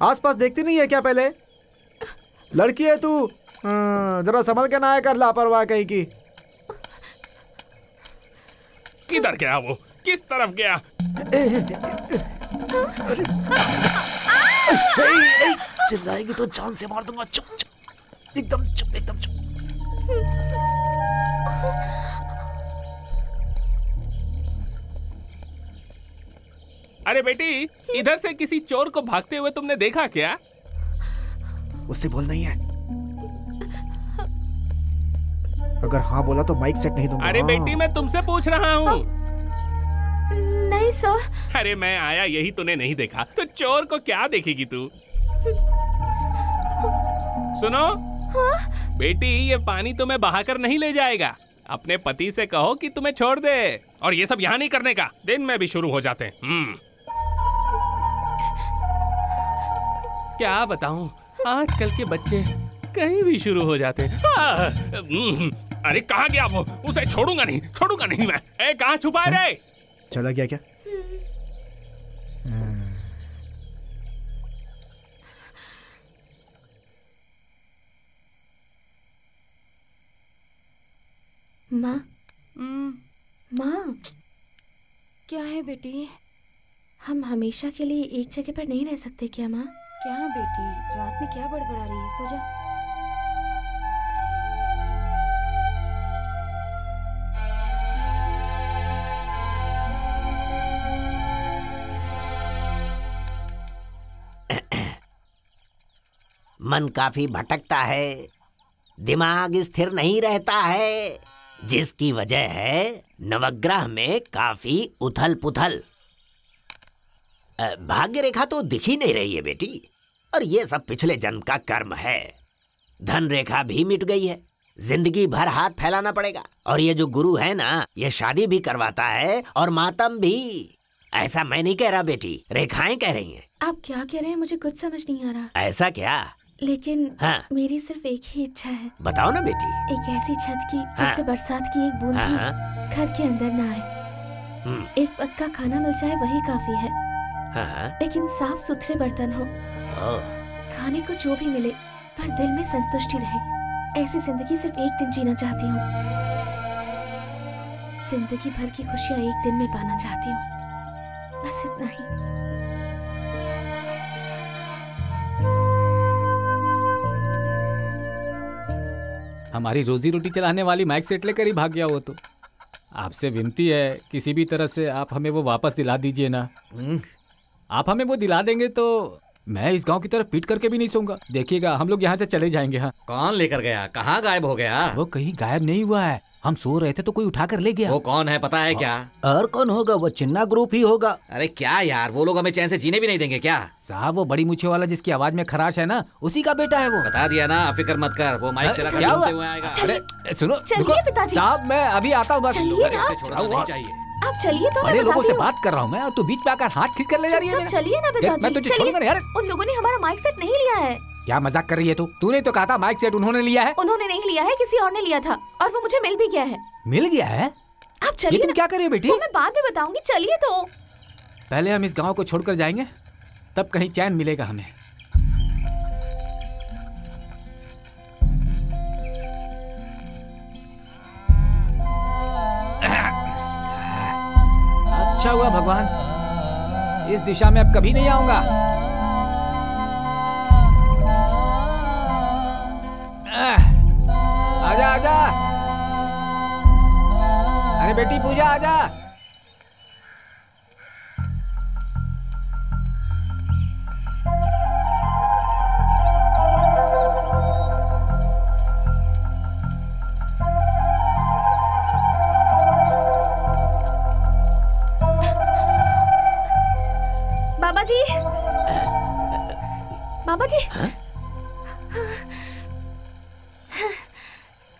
आसपास देखती नहीं है क्या? पहले लड़की है तू, जरा संभल के ना आया कर, लापरवाह कहीं की। किधर गया वो? किस तरफ गया? चिल्लाएगी तो जान से मार दूंगा। चुप चुप, एकदम चुप, एकदम चुप। अरे बेटी, इधर से किसी चोर को भागते हुए तुमने देखा क्या? उससे बोल नहीं है। अगर हाँ बोला तो माइक सेट नहीं दूंगा। अरे बेटी, मैं तुमसे पूछ रहा हूँ। नहीं सर। अरे मैं आया यही तूने नहीं देखा तो चोर को क्या देखेगी तू? सुनो बेटी, ये पानी तुम्हें बहाकर नहीं ले जाएगा। अपने पति से कहो कि तुम्हें छोड़ दे। और ये सब यहाँ नहीं करने का, दिन में भी शुरू हो जाते हैं। क्या बताऊं, आजकल के बच्चे कहीं भी शुरू हो जाते हैं। अरे कहाँ गया वो? उसे छोड़ूंगा नहीं मैं। कहाँ छुपा है रे? चला गया क्या? माँ, माँ, क्या है बेटी? हम हमेशा के लिए एक जगह पर नहीं रह सकते क्या माँ? क्या बेटी, रात में क्या बड़बड़ा रही है? सो जा। मन काफी भटकता है, दिमाग स्थिर नहीं रहता है, जिसकी वजह है नवग्रह में काफी उथल पुथल। भाग्य रेखा तो दिख ही नहीं रही है बेटी, और ये सब पिछले जन्म का कर्म है। धन रेखा भी मिट गई है, जिंदगी भर हाथ फैलाना पड़ेगा। और ये जो गुरु है ना, ये शादी भी करवाता है और मातम भी। ऐसा मैं नहीं कह रहा बेटी, रेखाएं कह रही हैं। आप क्या कह रहे हैं? मुझे कुछ समझ नहीं आ रहा। ऐसा क्या? लेकिन हाँ। मेरी सिर्फ एक ही इच्छा है। बताओ ना बेटी। एक ऐसी छत की जिससे बरसात की एक बूंद भी घर के अंदर ना आए। एक पक्का खाना मिल जाए वही काफी है। लेकिन साफ सुथरे बर्तन हो। खाने को जो भी मिले पर दिल में संतुष्टि रहे। ऐसी जिंदगी सिर्फ एक दिन जीना चाहती हूँ। जिंदगी भर की खुशियाँ एक दिन में पाना चाहती हूँ। बस इतना ही। हमारी रोजी रोटी चलाने वाली माइक सेट लेकर ही भाग गया वो तो। आपसे विनती है, किसी भी तरह से आप हमें वो वापस दिला दीजिए ना। आप हमें वो दिला देंगे तो मैं इस गांव की तरफ पीट करके भी नहीं सोऊंगा। देखिएगा, हम लोग यहाँ से चले जाएंगे। हाँ। कौन लेकर गया? कहाँ गायब हो गया? वो कहीं गायब नहीं हुआ है, हम सो रहे थे तो कोई उठा कर ले गया। वो कौन है पता है क्या? और कौन होगा? वो चिन्ना ग्रुप ही होगा। अरे क्या यार, वो लोग हमें चैन से जीने भी नहीं देंगे क्या? साहब, वो बड़ी मूछे वाला जिसकी आवाज में खराश है ना, उसी का बेटा है वो। बता दिया ना, फिक्र मत कर, वो माइक तेरा क्या सुनते हुए आएगा। अरे सुनो, चलिए पिताजी। साहब मैं अभी आता हूँ। चलिए ना। नहीं चाहिए। आप चलिए तो। बड़े लोगों से बात कर रहा हूँ मैं, और तू बीच में आकर हाथ खींच कर ले जा रही है। चलिए ना पिताजी। मैं तुझे छोड़ूंगा नहीं यार। उन लोगों ने हमारा माइक सेट नहीं लिया है। क्या मजाक कर रही है तू? तूने तो कहा था माइक सेट उन्होंने लिया है। उन्होंने नहीं लिया है, किसी और ने लिया था, और वो मुझे मिल भी गया है। मिल गया है? आप चलिए। तुम क्या कर रही हो बेटी? तो मैं बाद में बताऊंगी, चलिए तो। पहले हम इस गांव को छोड़कर जाएंगे, तब कहीं चैन मिलेगा हमें। अच्छा हुआ भगवान, इस दिशा में अब कभी नहीं आऊंगा। आजा आजा। अरे बेटी पूजा आजा। बाबा जी, बाबा जी।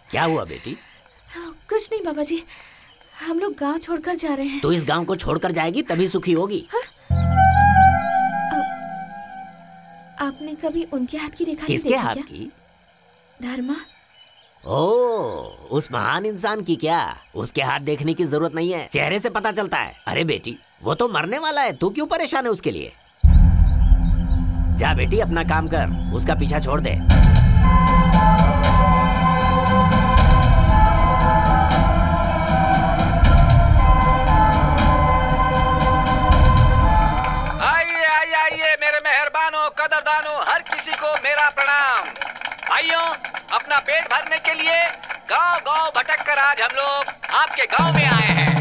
क्या हुआ बेटी? कुछ नहीं बाबा जी, हम लोग गांव छोड़कर जा रहे हैं। तो इस गांव को छोड़कर जाएगी तभी सुखी होगी। आपने कभी उनके हाथ की रेखा किसके हाथ की? धर्मा। ओह, उस महान इंसान की क्या? उसके हाथ देखने की जरूरत नहीं है, चेहरे से पता चलता है। अरे बेटी, वो तो मरने वाला है, तू क्यों परेशान है उसके लिए? जा बेटी अपना काम कर, उसका पीछा छोड़ दे। आइए मेरे मेहरबानों, कदरदानों, हर किसी को मेरा प्रणाम। भाइयों, अपना पेट भरने के लिए गांव-गांव भटक कर आज हम लोग आपके गांव में आए हैं।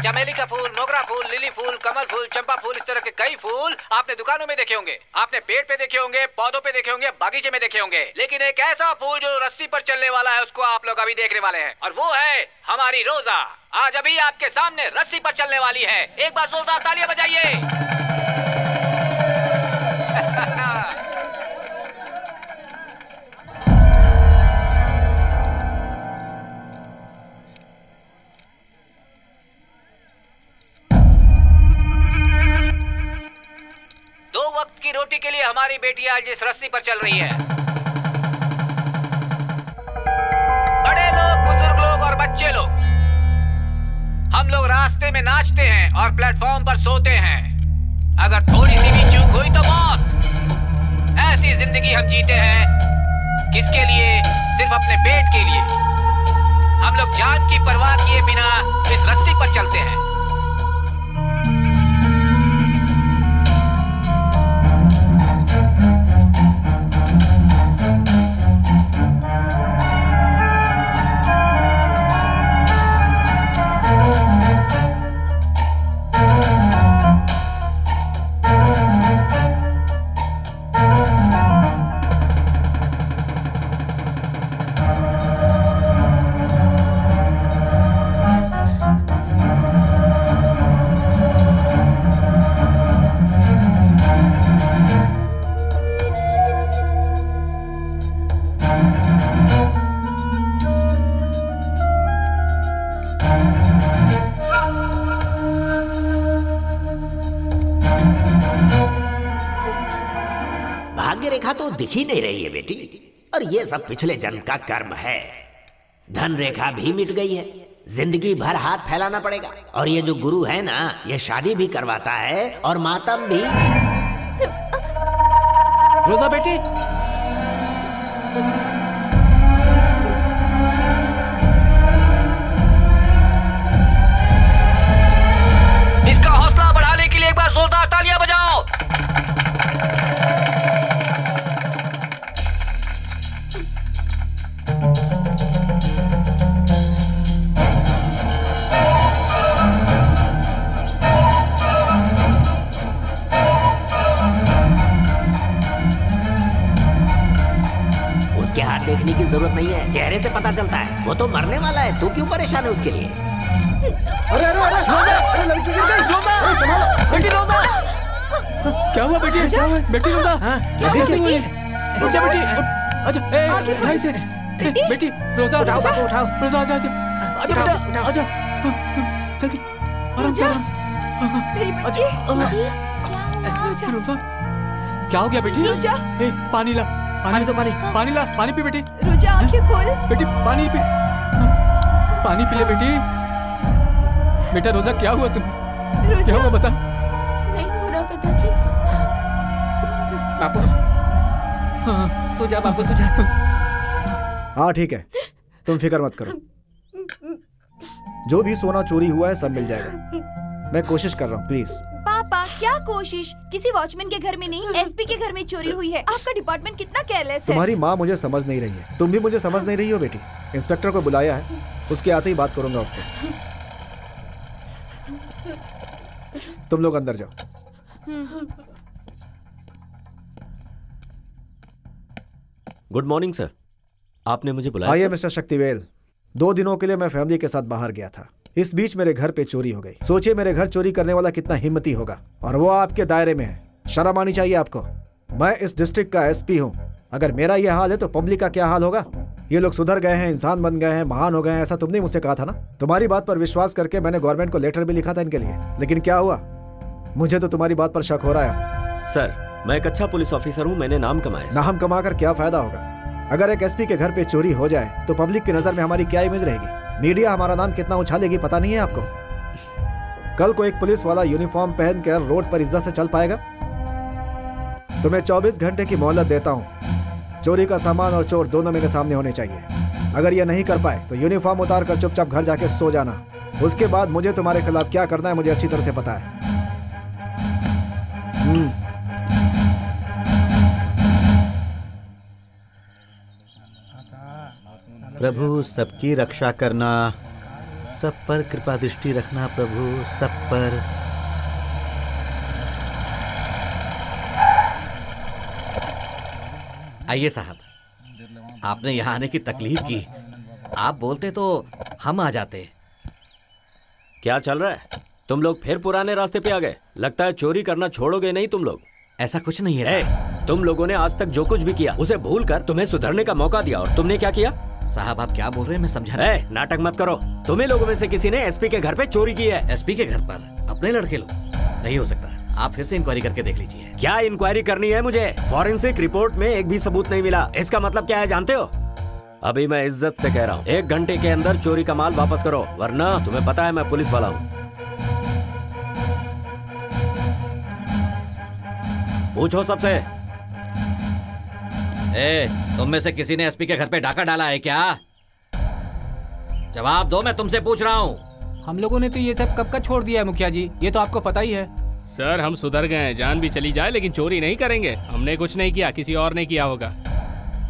चमेली का फूल, मोगरा फूल, लिली फूल, कमल फूल, चंपा फूल, इस तरह के कई फूल आपने दुकानों में देखे होंगे, आपने पेड़ पे देखे होंगे, पौधों पे देखे होंगे, बागीचे में देखे होंगे, लेकिन एक ऐसा फूल जो रस्सी पर चलने वाला है उसको आप लोग अभी देखने वाले हैं, और वो है हमारी रोजा। आज अभी आपके सामने रस्सी पर चलने वाली है। एक बार जोरदार तालियां बजाइए। दो वक्त की रोटी के लिए हमारी बेटी आज इस रस्सी पर चल रही है। बड़े लोग, बुजुर्ग लोग और बच्चे लोग, हम लोग रास्ते में नाचते हैं और प्लेटफॉर्म पर सोते हैं। अगर थोड़ी सी भी चूक हुई तो मौत। ऐसी जिंदगी हम जीते हैं, किसके लिए? सिर्फ अपने पेट के लिए। हम लोग जान की परवाह किए बिना इस रस्सी पर चलते हैं। दिख ही नहीं रही है बेटी, और ये सब पिछले जन्म का कर्म है। धन रेखा भी मिट गई है, जिंदगी भर हाथ फैलाना पड़ेगा। और ये जो गुरु है ना, ये शादी भी करवाता है और मातम भी। रोजा बेटी, इसका हौसला बढ़ाने के लिए एक बार जोरदार तालियां बजाओ। देखने की जरूरत नहीं है, चेहरे से पता चलता है। वो तो मरने वाला है, तू क्यों परेशान है उसके लिए? अरे अरे अरे रोजा, अरे लड़की गिर गई। रोजा, अरे संभालो बेटी रोजा। क्या हुआ बेटी? बेटी रोजा, कैसे हुई? उठ जा बेटी, आजा, ढाई से बेटी रोजा, उठाओ बाबू, उठाओ। रोजा, आजा आजा, आजा बेटा, आजा, जल्दी, आराम से, आराम से। मेरी बच्ची, रोजा, रोजा, क्या हो गया बेटी? रोजा, पानी ला, पानी तो पानी ला, पानी पी बेटी। रोजा आंखें खोल बेटी, पानी पी, पानी पी ले बेटी। बेटा रोजा, क्या हुआ तुम्हें? क्या हुआ बता। नहीं हो रहा पिताजी। बापू, तू जा बापू, तू जा। हाँ ठीक है, तुम फिक्र मत करो, जो भी सोना चोरी हुआ है सब मिल जाएगा। मैं कोशिश कर रहा हूँ, प्लीज। पापा क्या कोशिश? किसी वॉचमैन के घर में नहीं, एसपी के घर में चोरी हुई है। आपका डिपार्टमेंट कितना केयरलेस है। तुम्हारी माँ मुझे समझ नहीं रही है, तुम भी मुझे समझ नहीं रही हो बेटी। इंस्पेक्टर को बुलाया है, उसके आते ही बात करूंगा उससे। तुम लोग अंदर जाओ। गुड मॉर्निंग सर, आपने मुझे बुलाया? आइए मिस्टर शक्तिवेल, 2 दिनों के लिए मैं फैमिली के साथ बाहर गया था। इस बीच मेरे घर पे चोरी हो गई। सोचिए मेरे घर चोरी करने वाला कितना हिम्मती होगा, और वो आपके दायरे में है। शर्म आनी चाहिए आपको। मैं इस डिस्ट्रिक्ट का एसपी हूँ। अगर मेरा ये हाल है तो पब्लिक का क्या हाल होगा? ये लोग सुधर गए हैं, इंसान बन गए हैं, महान हो गए हैं, ऐसा तुमने मुझसे कहा था ना। तुम्हारी बात पर विश्वास करके मैंने गवर्नमेंट को लेटर भी लिखा था इनके लिए, लेकिन क्या हुआ? मुझे तो तुम्हारी बात पर शक हो रहा है। सर, मैं एक अच्छा पुलिस ऑफिसर हूँ, मैंने नाम कमाया। नाम कमाकर क्या फायदा होगा? अगर एक एसपी के घर पे चोरी हो जाए तो पब्लिक की नजर में हमारी क्या इमेज रहेगी? मीडिया हमारा नाम कितना उछालेगी पता नहीं है आपको? कल को एक पुलिस वाला यूनिफॉर्म पहनकर रोड पर इज्जत से चल पाएगा? तुम्हें 24 घंटे की मोहलत देता हूँ। चोरी का सामान और चोर दोनों मेरे सामने होने चाहिए। अगर ये नहीं कर पाए तो यूनिफॉर्म उतार कर चुपचाप घर जाके सो जाना। उसके बाद मुझे तुम्हारे खिलाफ क्या करना है मुझे अच्छी तरह से पता है। प्रभु सबकी रक्षा करना, सब पर कृपा दृष्टि रखना प्रभु, सब पर। आइए साहब, आपने यहाँ आने की तकलीफ की। आप बोलते तो हम आ जाते। क्या चल रहा है? तुम लोग फिर पुराने रास्ते पे आ गए। लगता है चोरी करना छोड़ोगे नहीं तुम लोग। ऐसा कुछ नहीं है। तुम लोगों ने आज तक जो कुछ भी किया उसे भूलकर तुम्हें सुधरने का मौका दिया, और तुमने क्या किया? साहब आप क्या बोल रहे हैं, मैं समझा नहीं। नाटक मत करो। तुम्हें लोगों में से किसी ने एसपी के घर पे चोरी की है। एसपी के घर पर? अपने लड़के लोग? नहीं हो सकता, आप फिर से इंक्वायरी करके देख लीजिए। क्या इंक्वायरी करनी है मुझे? फॉरेंसिक रिपोर्ट में एक भी सबूत नहीं मिला। इसका मतलब क्या है जानते हो? अभी मैं इज्जत से कह रहा हूँ, 1 घंटे के अंदर चोरी का माल वापस करो, वरना तुम्हें पता है मैं पुलिस वाला हूँ। पूछो सबसे। तुम में से किसी ने एसपी के घर पे डाका डाला है क्या? जवाब दो, मैं तुमसे पूछ रहा हूँ। हम लोगों ने तो ये सब कब का छोड़ दिया है मुखिया जी, ये तो आपको पता ही है। सर हम सुधर गए हैं, जान भी चली जाए लेकिन चोरी नहीं करेंगे। हमने कुछ नहीं किया, किसी और ने किया होगा।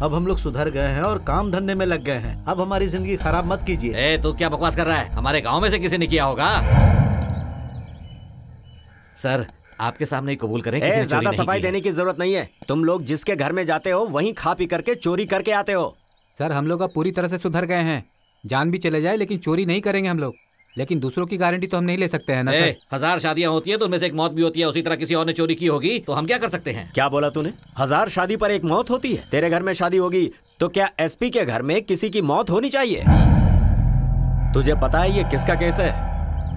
अब हम लोग सुधर गए हैं और काम धंधे में लग गए हैं। अब हमारी जिंदगी खराब मत कीजिए। तू क्या बकवास कर रहा है? हमारे गांव में से किसी ने किया होगा। सर आपके सामने ही कबूल करें, किसी ने चोरी नहीं सफाई की देने की जरूरत नहीं है। तुम लोग जिसके घर में जाते हो वहीं खा पी करके चोरी करके आते हो। सर हम लोग अब पूरी तरह से सुधर गए हैं। जान भी चले जाए लेकिन चोरी नहीं करेंगे हम लोग। लेकिन दूसरों की गारंटी तो हम नहीं ले सकते हैं ना सर। 1000 शादियां होती है तो उनमें से एक मौत भी होती है। उसी तरह किसी और ने चोरी की होगी तो हम क्या कर सकते हैं? क्या बोला तूने? 1000 शादी पर एक मौत होती है? तेरे घर में शादी होगी तो क्या एसपी के घर में किसी की मौत होनी चाहिए? तुझे पता है ये किसका केस है?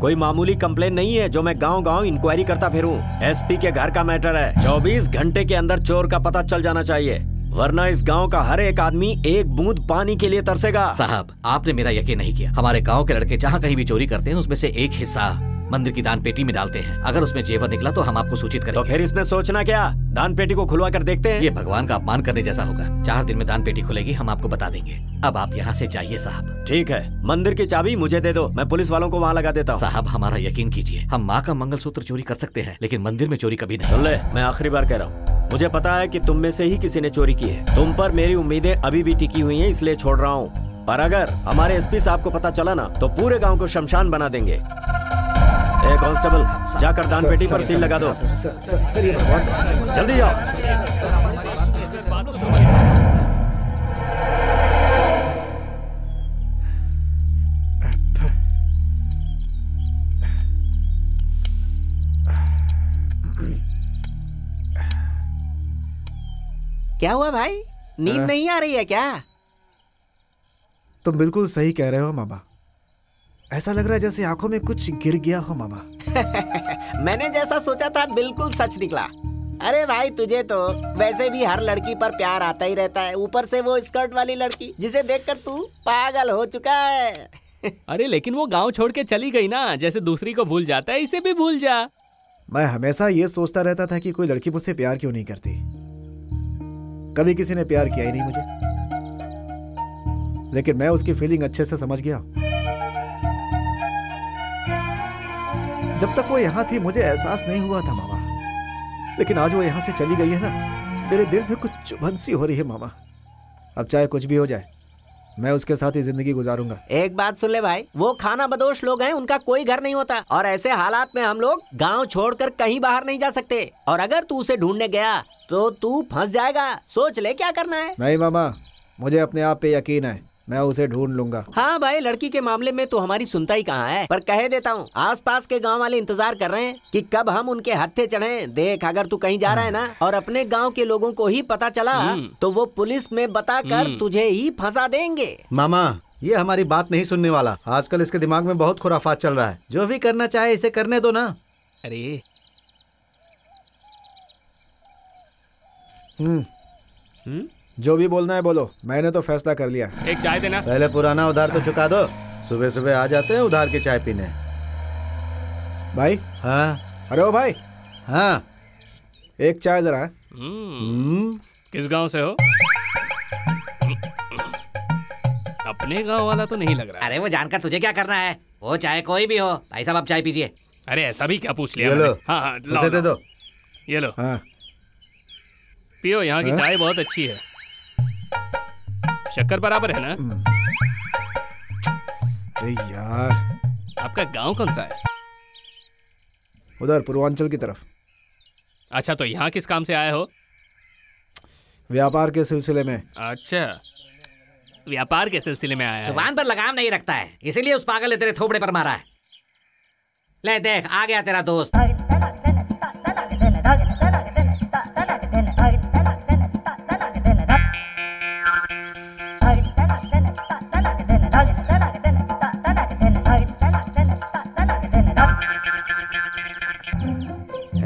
कोई मामूली कंप्लेन नहीं है जो मैं गांव-गांव इंक्वायरी करता फिरूं। एसपी के घर का मैटर है। 24 घंटे के अंदर चोर का पता चल जाना चाहिए, वरना इस गांव का हर एक आदमी एक बूंद पानी के लिए तरसेगा। साहब आपने मेरा यकीन नहीं किया। हमारे गांव के लड़के जहां कहीं भी चोरी करते हैं उसमें से एक हिस्सा मंदिर की दान पेटी में डालते हैं। अगर उसमें जेवर निकला तो हम आपको सूचित करेंगे। तो फिर इसमें सोचना क्या? दान पेटी को खुलवा कर देखते हैं। ये भगवान का अपमान करने जैसा होगा। 4 दिन में दान पेटी खुलेगी, हम आपको बता देंगे। अब आप यहाँ से जाइए साहब। ठीक है, मंदिर की चाबी मुझे दे दो, मैं पुलिस वालों को वहाँ लगा देता हूँ। साहब हमारा यकीन कीजिए, हम माँ का मंगलसूत्र चोरी कर सकते हैं लेकिन मंदिर में चोरी कभी नहीं। सुन ले, मैं आखिरी बार कह रहा हूँ, मुझे पता है कि तुम में से ही किसी ने चोरी की है। तुम पर मेरी उम्मीदें अभी भी टिकी हुई हैं, इसलिए छोड़ रहा हूँ। पर अगर हमारे एसपी साहब को पता चला ना तो पूरे गांव को शमशान बना देंगे। कांस्टेबल जाकर दान पेटी पर सील लगा दो। जल्दी जाओ। क्या हुआ भाई, नींद नहीं आ रही है क्या? तुम बिल्कुल सही कह रहे हो मामा। ऐसा लग रहा है जैसे आंखों में कुछ गिर गया हो मामा। मैंने जैसा सोचा था बिल्कुल सच निकला। अरे भाई तुझे तो वैसे भी हर लड़की पर प्यार आता ही रहता है, ऊपर से वो स्कर्ट वाली लड़की जिसे देखकर तू पागल हो चुका है। अरे लेकिन वो गांव छोड़ के चली गई ना, जैसे दूसरी को भूल जाता है इसे भी भूल जा। मैं हमेशा ये सोचता रहता था कि कोई लड़की मुझसे प्यार क्यों नहीं करती। कभी किसी ने प्यार किया ही नहीं मुझे, लेकिन मैं उसकी फीलिंग अच्छे से समझ गया। जब तक वो यहाँ थी मुझे एहसास नहीं हुआ था मामा, लेकिन आज वो यहाँ से चली गई है ना, मेरे दिल में कुछ चुभन सी हो रही है मामा। अब चाहे कुछ भी हो जाए मैं उसके साथ ही जिंदगी गुजारूंगा। एक बात सुन ले भाई, वो खाना बदोश लोग हैं, उनका कोई घर नहीं होता, और ऐसे हालात में हम लोग गांव छोड़कर कहीं बाहर नहीं जा सकते। और अगर तू उसे ढूंढने गया तो तू फंस जाएगा। सोच ले क्या करना है। नहीं मामा, मुझे अपने आप पे यकीन है, मैं उसे ढूंढ लूंगा। हाँ भाई, लड़की के मामले में तो हमारी सुनता ही कहाँ है। पर कह देता हूँ, आसपास के गांव वाले इंतजार कर रहे हैं कि कब हम उनके हत्थे चढ़े। देख, अगर तू कहीं जा रहा है ना और अपने गांव के लोगों को ही पता चला तो वो पुलिस में बताकर तुझे ही फंसा देंगे। मामा ये हमारी बात नहीं सुनने वाला। आजकल इसके दिमाग में बहुत खुराफात चल रहा है। जो भी करना चाहे इसे करने दो ना। अरे जो भी बोलना है बोलो, मैंने तो फैसला कर लिया। एक चाय देना। पहले पुराना उधार तो चुका दो। सुबह सुबह आ जाते हैं उधार की चाय पीने। भाई। हाँ। अरे ओ भाई। हाँ। एक चाय जरा। किस गांव से हो? अपने गांव वाला तो नहीं लग रहा। अरे वो जानकर तुझे क्या करना है, वो चाहे कोई भी हो। भाई साहब आप चाय पीजिए। अरे ऐसा भी क्या पूछ लिया? ये लो। हाँ उसे दे दो। ये लो। हाँ। पियो, यहाँ की चाय बहुत अच्छी है। शक्कर बराबर है ना? अरे यार, आपका गांव कौन सा है? उधर पूर्वांचल की तरफ। अच्छा, तो यहाँ किस काम से आए हो? व्यापार के सिलसिले में। अच्छा, व्यापार के सिलसिले में आया है। जुबान पर लगाम नहीं रखता है, इसीलिए उस पागल ने तेरे थोपड़े पर मारा है। ले देख, आ गया तेरा दोस्त।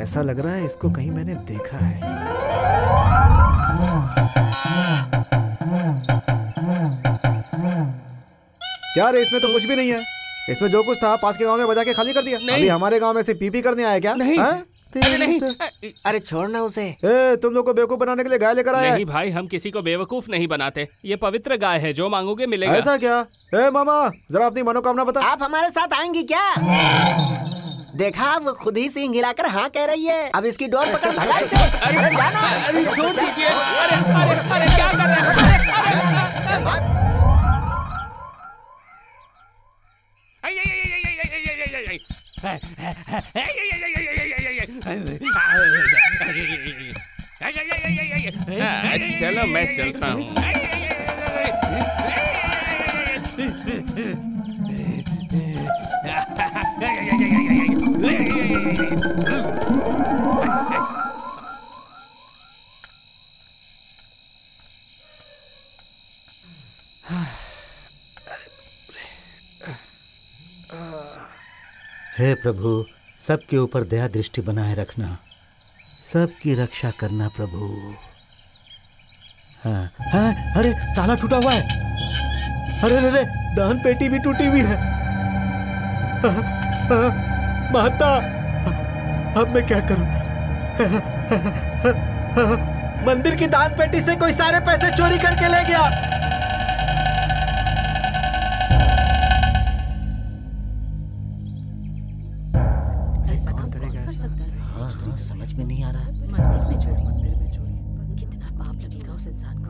ऐसा लग रहा है इसको कहीं मैंने देखा है। क्या रे, इसमें तो कुछ भी नहीं है। इसमें जो कुछ था पास के गांव में बजा के खाली कर दिया। अभी हमारे गांव में से पीपी करने आया क्या? नहीं। नहीं। अरे छोड़ना उसे। तुम लोग को बेवकूफ बनाने के लिए गाय लेकर आया? नहीं भाई, हम किसी को बेवकूफ नहीं बनाते। ये पवित्र गाय है, जो मांगोगे मिलेगा। ऐसा क्या? मामा जरा अपनी मनोकामना बता। आप हमारे साथ आएंगी क्या? देखा, वो खुद ही सिंह हिलाकर हाँ कह रही है। अब इसकी डोर पकड़ भगा इसे। अरे जाना। अरे छोड़ दीजिए। अरे क्या कर रहे हैं? चलो मैं चलता हूँ। हे प्रभु, सबके ऊपर दया दृष्टि बनाए रखना, सबकी रक्षा करना प्रभु। हाँ हाँ, अरे ताला टूटा हुआ है। अरे अरे, दान पेटी भी टूटी हुई है। महता, अब मैं क्या करूं? मंदिर की दान पेटी से कोई सारे पैसे चोरी करके ले गया। ऐसा कौन करेगा? हाँ, समझ में नहीं आ रहा। मंदिर में चोरी, कितना पाप लगेगा उस इंसान को।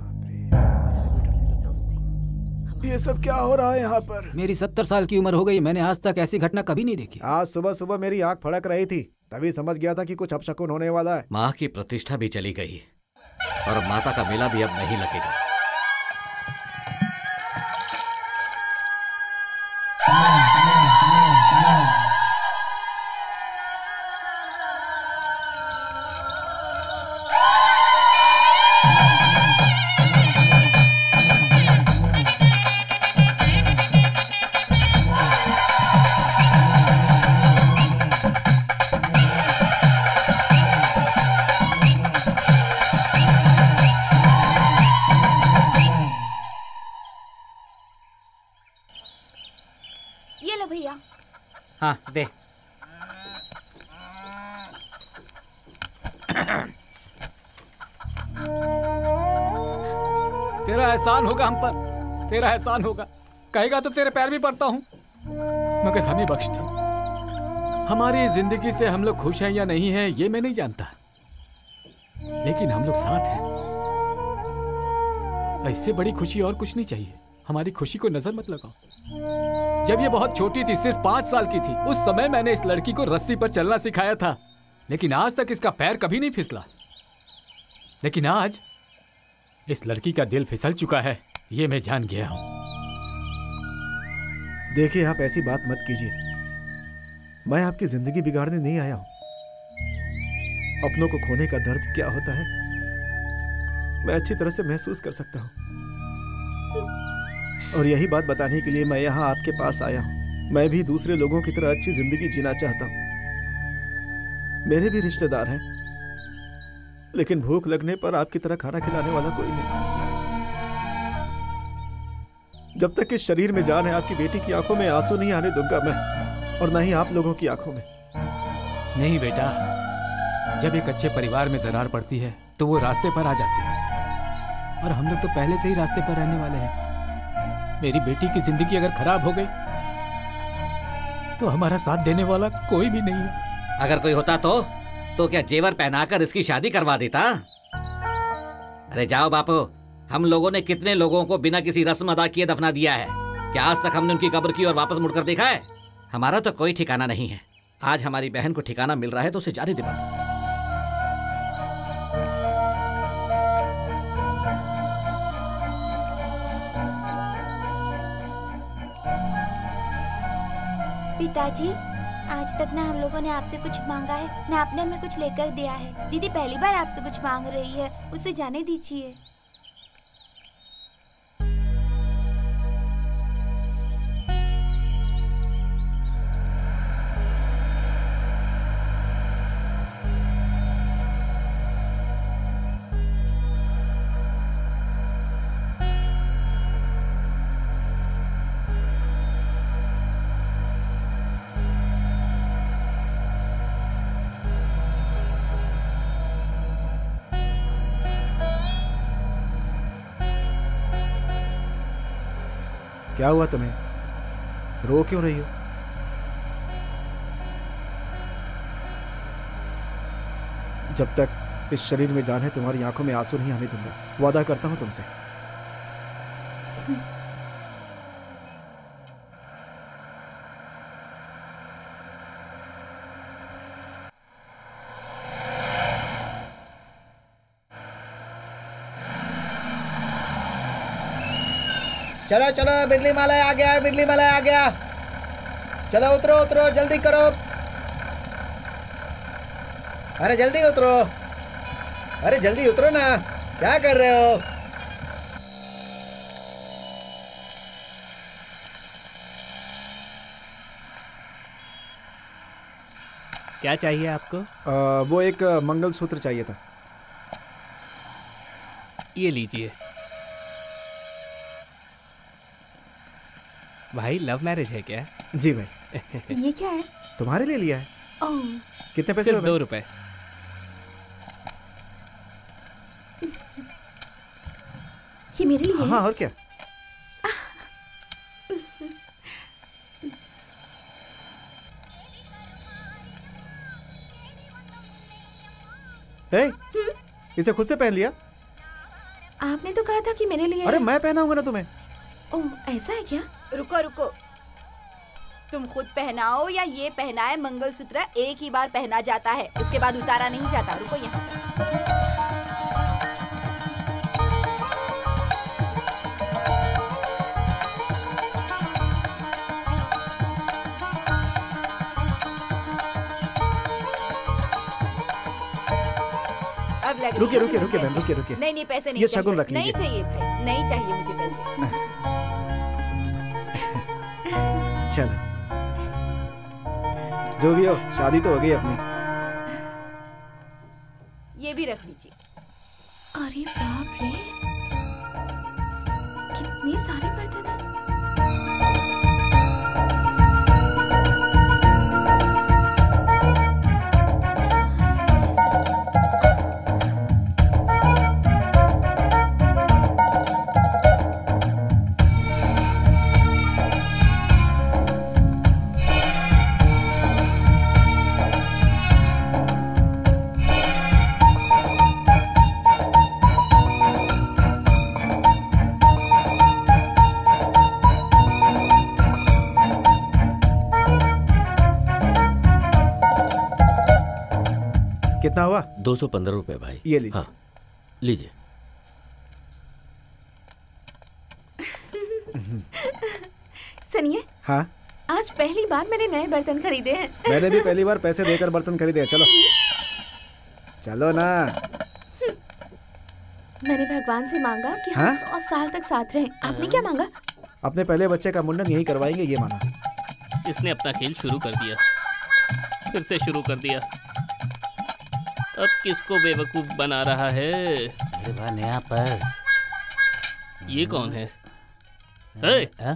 ये सब क्या हो रहा है यहाँ पर? मेरी 70 साल की उम्र हो गई, मैंने आज तक ऐसी घटना कभी नहीं देखी। आज सुबह सुबह मेरी आंख फड़क रही थी, तभी समझ गया था कि कुछ अपशकुन होने वाला है। माँ की प्रतिष्ठा भी चली गई और माता का मेला भी अब नहीं लगेगा। ये लो भैया। हाँ दे। तेरा एहसान होगा हम पर, तेरा एहसान होगा। कहेगा तो तेरे पैर भी पड़ता हूँ, मगर हमें बख्श दे। हमारी जिंदगी से हम लोग खुश हैं या नहीं हैं ये मैं नहीं जानता, लेकिन हम लोग साथ हैं। इससे बड़ी खुशी और कुछ नहीं चाहिए। हमारी खुशी को नजर मत लगाओ। जब ये बहुत छोटी थी, सिर्फ 5 साल की थी, उस समय मैंने इस लड़की को रस्सी पर चलना सिखाया था, लेकिन आज तक इसका पैर कभी नहीं फिसला। लेकिन आज इस लड़की का दिल फिसल चुका है, ये मैं जान गया हूं। देखिए, आप ऐसी बात मत कीजिए। मैं आपकी जिंदगी बिगाड़ने नहीं आया हूं। अपनों को खोने का दर्द क्या होता है मैं अच्छी तरह से महसूस कर सकता हूं, और यही बात बताने के लिए मैं यहाँ आपके पास आया हूँ। मैं भी दूसरे लोगों की तरह अच्छी जिंदगी जीना चाहता हूँ। मेरे भी रिश्तेदार हैं, लेकिन भूख लगने पर आपकी तरह खाना खिलाने वाला कोई नहीं। जब तक इस शरीर में जान है, आपकी बेटी की आंखों में आंसू नहीं आने दूंगा मैं, और न ही आप लोगों की आंखों में। नहीं बेटा, जब एक अच्छे परिवार में दरार पड़ती है तो वो रास्ते पर आ जाती है, और हम लोग तो पहले से ही रास्ते पर रहने वाले हैं। मेरी बेटी की जिंदगी अगर खराब हो गई तो हमारा साथ देने वाला कोई भी नहीं है। अगर कोई होता तो क्या जेवर पहनाकर इसकी शादी करवा देता? अरे जाओ बापू, हम लोगों ने कितने लोगों को बिना किसी रस्म अदा किए दफना दिया है। क्या आज तक हमने उनकी कब्र की और वापस मुड़कर देखा है? हमारा तो कोई ठिकाना नहीं है। आज हमारी बहन को ठिकाना मिल रहा है तो उसे जाने दे बापू। पिताजी, आज तक ना हम लोगों ने आपसे कुछ मांगा है, ना आपने हमें कुछ लेकर दिया है। दीदी पहली बार आपसे कुछ मांग रही है, उसे जाने दीजिए। क्या हुआ तुम्हें? रो क्यों रही हो? जब तक इस शरीर में जान है तुम्हारी आंखों में आंसू नहीं आने दूंगा, वादा करता हूं तुमसे। चलो चलो, बिजली माला आ गया, बिजली माला आ गया। चलो उतरो उतरो, जल्दी करो। अरे जल्दी उतरो, अरे जल्दी उतरो ना, क्या कर रहे हो? क्या चाहिए आपको? वो एक मंगलसूत्र चाहिए था। ये लीजिए। भाई लव मैरिज है क्या? जी भाई। ये क्या है? तुम्हारे लिए लिया है। ओह, कितने पैसे? सिर्फ 2 रुपए। ये मेरे लिए है? हाँ, और क्या। इसे खुद से पहन लिया? आपने तो कहा था कि मेरे लिए। अरे मैं पहनाऊंगा ना तुम्हें। ओह, ऐसा है क्या? रुको रुको, तुम खुद पहनाओ या ये पहनाए, मंगलसूत्र एक ही बार पहना जाता है, उसके बाद उतारा नहीं जाता। रुको यहाँ पर। अब लग रुकिए रुकिए रुकिए बहन, रुकिए रुकिए। नहीं नहीं, पैसे नहीं ये चाहिए। शगुन रख लीजिए। नहीं चाहिए भाई, नहीं चाहिए मुझे पैसे। चलो, जो भी हो, शादी तो हो गई अपनी। ये भी रख लीजिए। अरे बाप रे, कितने सारे बर्तन हैं। कितना हुआ? 215 रुपए भाई। ये लीजिए। हाँ, लीजिए। सुनिए। हाँ, आज पहली बार मैंने नए बर्तन खरीदे हैं। मैंने भी पहली बार पैसे देकर बर्तन खरीदे। चलो चलो ना। मैंने भगवान से मांगा कि हम 100 साल तक साथ रहें। आपने क्या मांगा? अपने पहले बच्चे का मुंडन यही करवाएंगे, ये माना। इसने अपना खेल शुरू कर दिया, फिर से शुरू कर दिया। अब किसको बेवकूफ बना रहा है? नया पर्स। ये कौन है?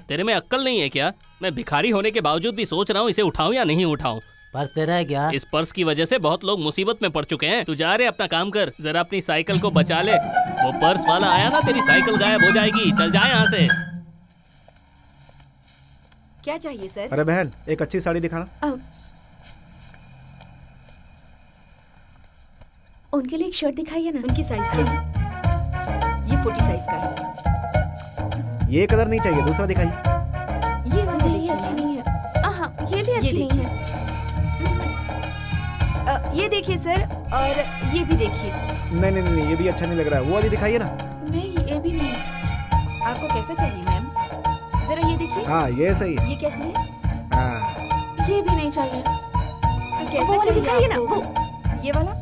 तेरे में अक्ल नहीं है क्या? मैं भिखारी होने के बावजूद भी सोच रहा हूँ इसे उठाऊं या नहीं उठाऊं। पर्स तेरा है क्या? इस पर्स की वजह से बहुत लोग मुसीबत में पड़ चुके हैं। तू जा रे अपना काम कर, जरा अपनी साइकिल को बचा ले। वो पर्स वाला आया ना, तेरी साइकिल गायब हो जाएगी। चल जा यहाँ से। क्या चाहिए सर? अरे बहन, एक अच्छी साड़ी दिखाना। उनके लिए एक शर्ट दिखाइए ना। उनकी साइज क्या है? ये 40 साइज का है। ये कलर नहीं चाहिए, दूसरा दिखाइए। ये वाली ये अच्छी नहीं है। ये भी अच्छी नहीं है। ये देखिए सर, और ये भी देखिए। नहीं नहीं नहीं, ये भी अच्छा नहीं लग रहा है। वो वाली दिखाइए ना। नहीं, ये भी नहीं। आपको कैसा चाहिए मैम? जरा ये देखिए। हाँ, ये सही है। ये कैसी है? हाँ। ये भी नहीं चाहिए। तो कैसा चाहिए दिखाइए ना। वो ये वाला।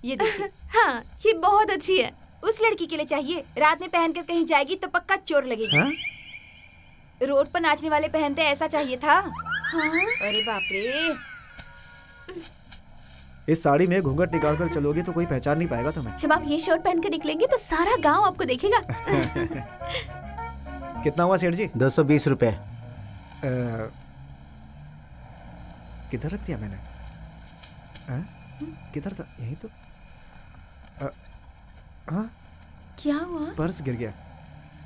ये देखिए। हाँ, ये बहुत अच्छी है। उस लड़की के लिए चाहिए, रात में पहनकर कहीं जाएगी तो पक्का चोर लगेगी। हाँ? रोड पर नाचने वाले पहनते ऐसा चाहिए था। हाँ? अरे बाप रे। इस साड़ी में घूंघट निकाल कर चलोगे तो कोई पहचान नहीं पाएगा तुम्हें। जब आप ये शर्ट पहन कर निकलेंगे तो सारा गांव आपको देखेगा। कितना हुआ सेठ जी? 220 रुपए। किधर रख दिया मैंने? किधर था? यही तो। हाँ? क्या हुआ? पर्स गिर गया।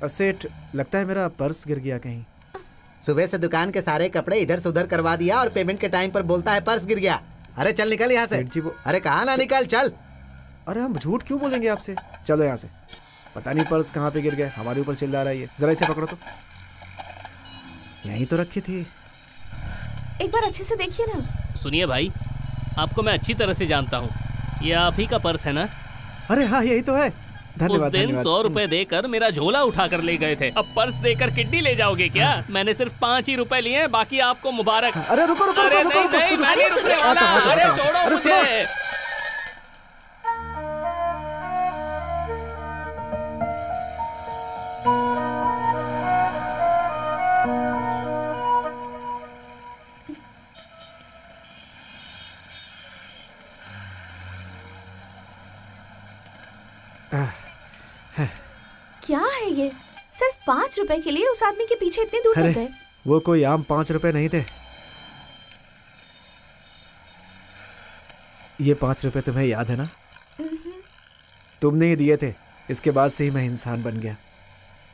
सेठ, लगता है मेरा पर्स गिर गया कहीं। सुबह से दुकान के सारे कपड़े इधर से उधर करवा दिया और पेमेंट के टाइम पर बोलता है पर्स गिर गया। अरे चल निकल यहाँ से। सेठ जी वो। अरे कहाँ ना निकल, चल। अरे हम झूठ क्यों बोलेंगे आपसे? चलो यहाँ से। पता नहीं पर्स कहाँ पे गिर गया, हमारे ऊपर चिल्ला रहा है ये। जरा इसे पकड़ो तो। यहीं तो रखी थी। एक बार अच्छे से देखिए ना। सुनिए भाई, आपको मैं अच्छी तरह से जानता हूँ। ये आप ही का पर्स है ना? अरे हाँ, यही तो है। धन्यवाद। उस दिन 100 रुपए देकर मेरा झोला उठा कर ले गए थे। अब पर्स देकर किड्नी ले जाओगे क्या? मैंने सिर्फ 5 ही रुपए लिए हैं, बाकी आपको मुबारक। अरे रुको रुको अरे रुको, नहीं रुको, नहीं, रुको, मैं नहीं रुकने वाला। अरे छोड़ो मुझे। क्या है ये? सिर्फ 5 रुपए के लिए उस आदमी के पीछे इतनी दूर तक गए? वो कोई आम 5 रुपए नहीं थे। ये 5 रुपए तुम्हें याद है ना? तुमने ही दिए थे। इसके बाद से ही मैं इंसान बन गया।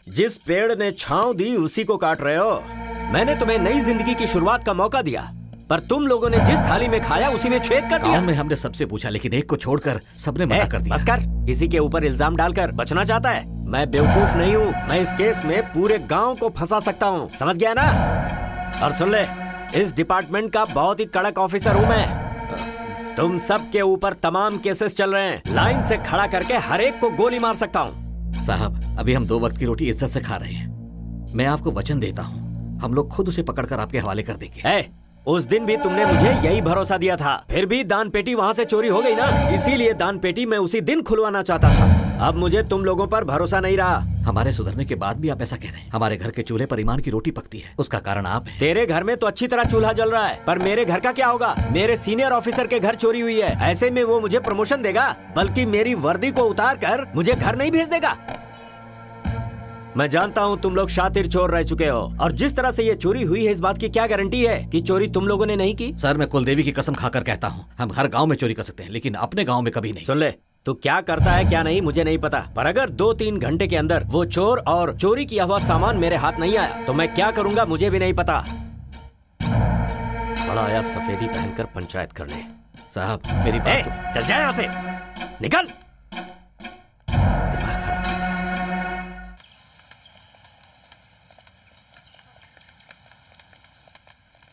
जिस पेड़ ने छांव दी उसी को काट रहे हो। मैंने तुम्हें नई जिंदगी की शुरुआत का मौका दिया, पर तुम लोगों ने जिस थाली में खाया उसी में छेद कर दिया। गांव में हमने सबसे पूछा, लेकिन एक को छोड़कर सबने मना कर दिया। बस कर, किसी के ऊपर इल्जाम डालकर बचना चाहता है? मैं बेवकूफ नहीं हूँ। मैं इस केस में पूरे गांव को फंसा सकता हूँ, समझ गया ना? और सुन ले, इस डिपार्टमेंट का बहुत ही कड़क ऑफिसर हूँ मैं। तुम सब के ऊपर तमाम केसेस चल रहे हैं। लाइन से खड़ा करके हर एक को गोली मार सकता हूँ। साहब, अभी हम 2 वक्त की रोटी इज्जत से खा रहे हैं। मैं आपको वचन देता हूँ, हम लोग खुद उसे पकड़कर आपके हवाले कर देंगे। उस दिन भी तुमने मुझे यही भरोसा दिया था, फिर भी दान पेटी वहाँ से चोरी हो गई ना। इसीलिए दान पेटी मैं उसी दिन खुलवाना चाहता था। अब मुझे तुम लोगों पर भरोसा नहीं रहा। हमारे सुधरने के बाद भी आप ऐसा कह रहे हैं? हमारे घर के चूल्हे पर ईमान की रोटी पकती है, उसका कारण आप हैं। तेरे घर में तो अच्छी तरह चूल्हा जल रहा है, पर मेरे घर का क्या होगा? मेरे सीनियर ऑफिसर के घर चोरी हुई है। ऐसे में वो मुझे प्रमोशन देगा, बल्कि मेरी वर्दी को उतार कर मुझे घर नहीं भेज देगा। मैं जानता हूँ तुम लोग शातिर चोर रह चुके हो, और जिस तरह से ये चोरी हुई है इस बात की क्या गारंटी है कि चोरी तुम लोगों ने नहीं की? सर, मैं कुलदेवी की कसम खाकर कहता हूँ, हम हर गांव में चोरी कर सकते हैं, लेकिन अपने गांव में कभी नहीं। सुन ले, तू क्या करता है क्या नहीं मुझे नहीं पता, पर अगर 2-3 घंटे के अंदर वो चोर और चोरी किया हुआ सामान मेरे हाथ नहीं आया तो मैं क्या करूंगा मुझे भी नहीं पता। बड़ा आया सफेदी पहनकर पंचायत करने। साहब, मेरी बात चल जाए यहाँ से, निकल।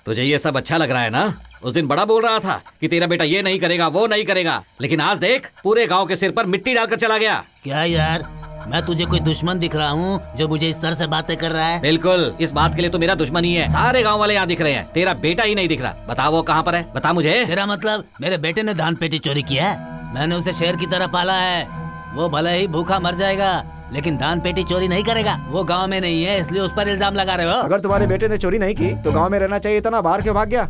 तुझे ये सब अच्छा लग रहा है ना? उस दिन बड़ा बोल रहा था कि तेरा बेटा ये नहीं करेगा वो नहीं करेगा, लेकिन आज देख, पूरे गांव के सिर पर मिट्टी डालकर चला गया। क्या यार, मैं तुझे कोई दुश्मन दिख रहा हूँ जो मुझे इस तरह से बातें कर रहा है? बिल्कुल, इस बात के लिए तो मेरा दुश्मन ही है। सारे गांव वाले यहाँ दिख रहे हैं, तेरा बेटा ही नहीं दिख रहा। बता वो कहाँ पर है, बता मुझे। तेरा मतलब मेरे बेटे ने दान पेटी चोरी किया है? मैंने उसे शेर की तरह पाला है। वो भले ही भूखा मर जाएगा, लेकिन दान पेटी चोरी नहीं करेगा। वो गांव में नहीं है, इसलिए उस पर इल्जाम लगा रहे हो। अगर तुम्हारे बेटे ने चोरी नहीं की तो गांव में रहना चाहिए था ना, बाहर क्यों भाग गया?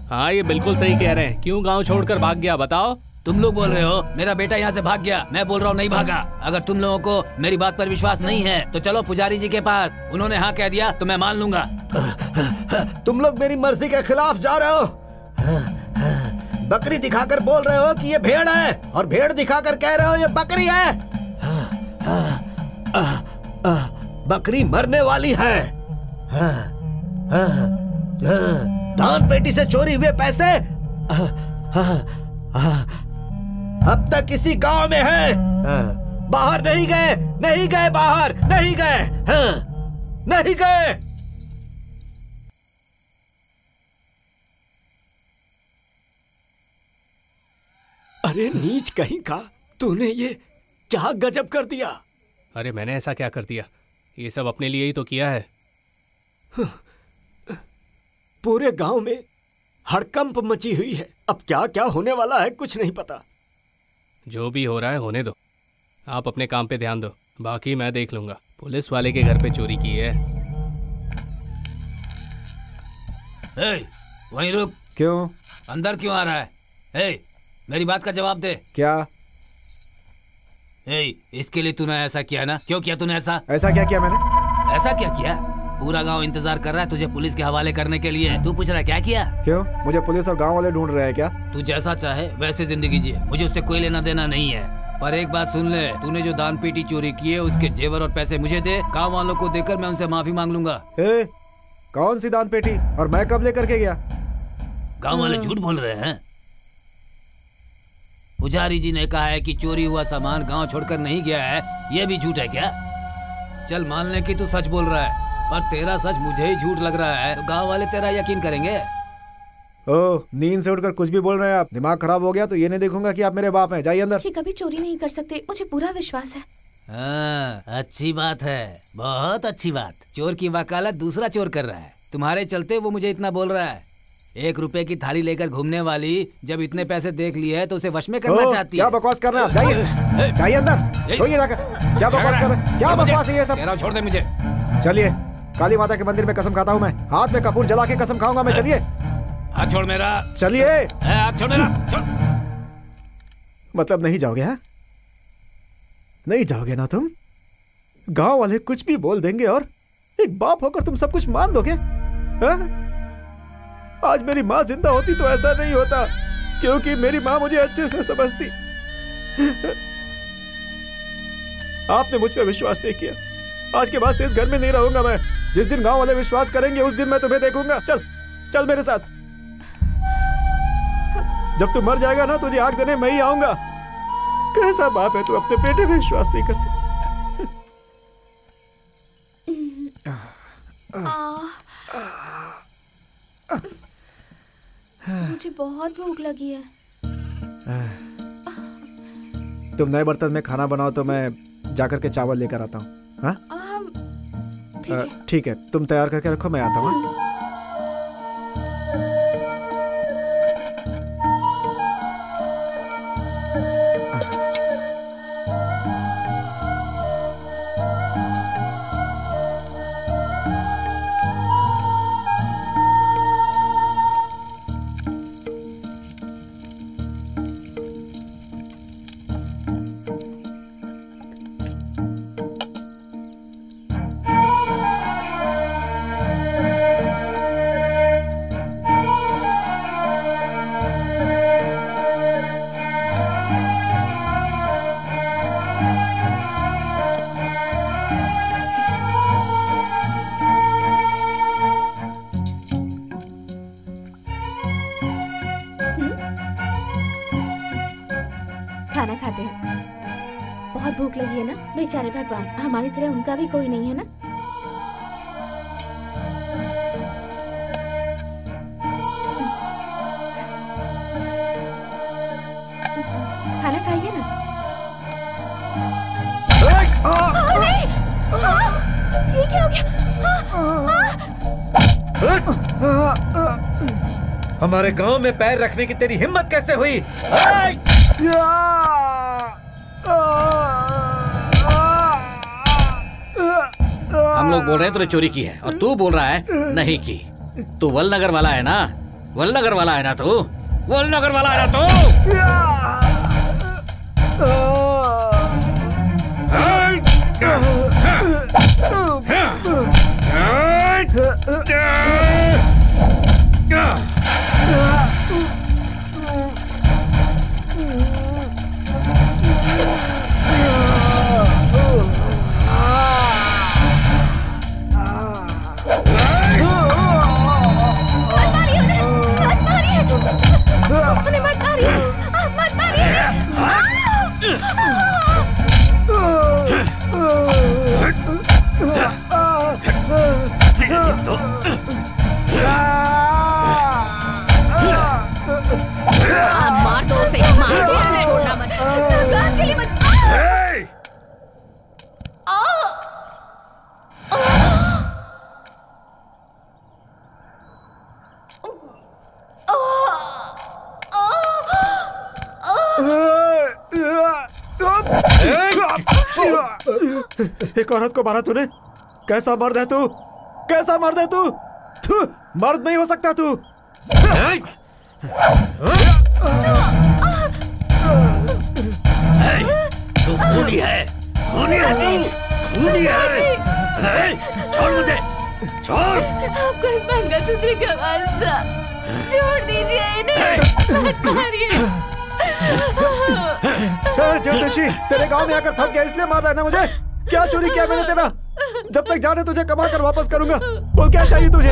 हाँ, ये बिल्कुल सही कह रहे हैं। क्यों गांव छोड़कर भाग गया बताओ? तुम लोग बोल रहे हो मेरा बेटा यहाँ से भाग गया, मैं बोल रहा हूँ नहीं भागा। अगर तुम लोगों को मेरी बात पर विश्वास नहीं है तो चलो पुजारी जी के पास, उन्होंने हाँ कह दिया तो मैं मान लूंगा। तुम लोग मेरी मर्जी के खिलाफ जा रहे हो। बकरी दिखाकर बोल रहे हो कि ये भेड़ है और भेड़ दिखाकर कह रहे हो ये बकरी है। बकरी मरने वाली है। दान पेटी से चोरी हुए पैसे अब तक इसी गांव में है। बाहर नहीं गए, नहीं गए, बाहर नहीं गए, नहीं गए। अरे नीच कहीं का, तूने ये क्या गजब कर दिया। अरे मैंने ऐसा क्या कर दिया? ये सब अपने लिए ही तो किया है। पूरे गांव में हड़कंप मची हुई है। अब क्या क्या होने वाला है कुछ नहीं पता। जो भी हो रहा है होने दो, आप अपने काम पे ध्यान दो, बाकी मैं देख लूंगा। पुलिस वाले के घर पे चोरी की है। वहीं रुक। क्यों? अंदर क्यों आ रहा है? मेरी बात का जवाब दे। क्या? इसके लिए तूने ऐसा किया ना? क्यों किया तूने ऐसा? ऐसा क्या किया मैंने? ऐसा क्या किया? पूरा गांव इंतजार कर रहा है तुझे पुलिस के हवाले करने के लिए। तू पूछ रहा है क्या किया? क्यों? मुझे पुलिस और गांव वाले ढूंढ रहे हैं क्या? तू जैसा चाहे वैसे जिंदगी जिए, मुझे उससे कोई लेना देना नहीं है। पर एक बात सुन ले, तूने जो दान पेटी चोरी की है उसके जेवर और पैसे मुझे दे। गाँव वालों को देकर मैं उनसे माफी मांग लूंगा। कौन सी दान पेटी और मैं कब लेकर के गया? गाँव वाले झूठ बोल रहे हैं। पुजारी जी ने कहा है कि चोरी हुआ सामान गांव छोड़कर नहीं गया है। ये भी झूठ है क्या? चल मान ले कि तू सच बोल रहा है, पर तेरा सच मुझे ही झूठ लग रहा है, तो गांव वाले तेरा यकीन करेंगे? ओह, नींद से उठकर कुछ भी बोल रहे हैं आप। दिमाग खराब हो गया तो ये नहीं देखूंगा कि आप मेरे बाप हैं। जाइए अंदर। ये कभी चोरी नहीं कर सकते, मुझे पूरा विश्वास है। अच्छी बात है, बहुत अच्छी बात। चोर की वकालत दूसरा चोर कर रहा है। तुम्हारे चलते वो मुझे इतना बोल रहा है। 1 रुपए की थाली लेकर घूमने वाली जब इतने पैसे देख लिए है तो उसे वश में करना चाहती है। क्या बकवास कर रहे हैं आप? जाइए, जाइए अंदर। क्या बकवास कर रहे हैं? क्या बकवास है ये सब? छोड़ दे मुझे। चलिए, काली माता के मंदिर में कसम खाता हूँ मैं। हाथ में कपूर जला के कसम खाऊंगा मैं। चलिए। हाथ छोड़ मेरा। चलिए। हाथ छोड़ मेरा। मतलब नहीं जाओगे? हाँ, नहीं जाओगे ना तुम? गांव वाले कुछ भी बोल देंगे और एक बाप होकर तुम सब कुछ मान लोगे? आज मेरी माँ जिंदा होती तो ऐसा नहीं होता, क्योंकि मेरी माँ मुझे अच्छे से समझती। आपने मुझ पर विश्वास नहीं किया। आज के बाद से इस घर में नहीं रहूंगा मैं। जिस दिन गांव वाले विश्वास करेंगे उस दिन मैं तुम्हें देखूंगा। चल चल मेरे साथ। जब तू मर जाएगा ना, तुझे आग देने मैं ही आऊंगा। कैसा बाप है तू, अपने बेटे पे विश्वास नहीं करता। मुझे बहुत भूख लगी है। तुम नए बर्तन में खाना बनाओ तो मैं जाकर के चावल लेकर आता हूँ। हाँ ठीक है, तुम तैयार करके रखो, मैं आता हूँ। खाना खाते हैं। बहुत भूख लगी है ना? बेचारे भगवान, हमारी तरह उनका भी कोई नहीं है ना। खाना खाइए ना। ये क्या हो गया? हमारे गांव में पैर रखने की तेरी हिम्मत कैसे हुई? हम लोग बोल रहे हैं तूने चोरी की है और तू बोल रहा है नहीं की। तू वलनगर वाला है ना? वलनगर वाला है ना तू? वलनगर वाला है ना तू? एक औरत को मारा तूने? कैसा मर्द है तू? कैसा मर्द है तू? मर्द नहीं हो सकता तू। तू खूनी है, खूनी है तू, खूनी है। छोड़ मुझे, छोड़। आपको इस मंगलसूत्र का वास्ता, छोड़ दीजिए इन्हें, मत मारिए। ज्योतिषी, तेरे गांव में आकर फंस गया इसलिए मार रहा है ना मुझे? क्या चोरी किया मैंने तेरा? जब तक जाने तुझे कमा कर वापस करूंगा। बोल क्या चाहिए तुझे?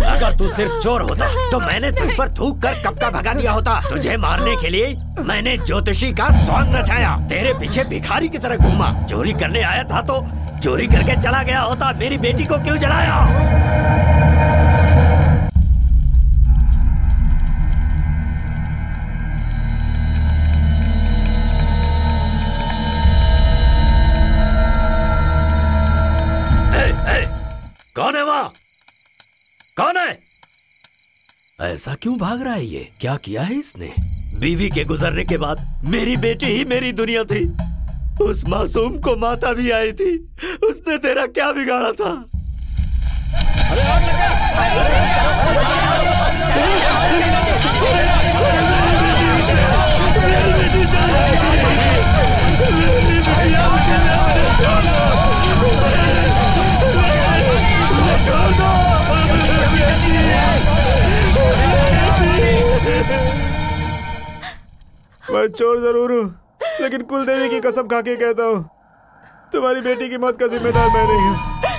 अगर तू सिर्फ चोर होता तो मैंने तुझ पर थूक कर कब का भगा दिया होता। तुझे मारने के लिए मैंने ज्योतिषी का सॉन्ग नचाया, तेरे पीछे भिखारी की तरह घूमा। चोरी करने आया था तो चोरी करके चला गया होता। मेरी बेटी को क्यों जलाया? कौन है वहाँ? कौन है? ऐसा क्यों भाग रहा है ये? क्या किया है इसने? बीवी के गुजरने के बाद मेरी बेटी ही मेरी दुनिया थी। उस मासूम को माता भी आई थी। उसने तेरा क्या बिगाड़ा था? मैं चोर जरूर हूँ, लेकिन कुलदेवी की कसम खा के कहता हूँ, तुम्हारी बेटी की मौत का जिम्मेदार मैं नहीं हूँ।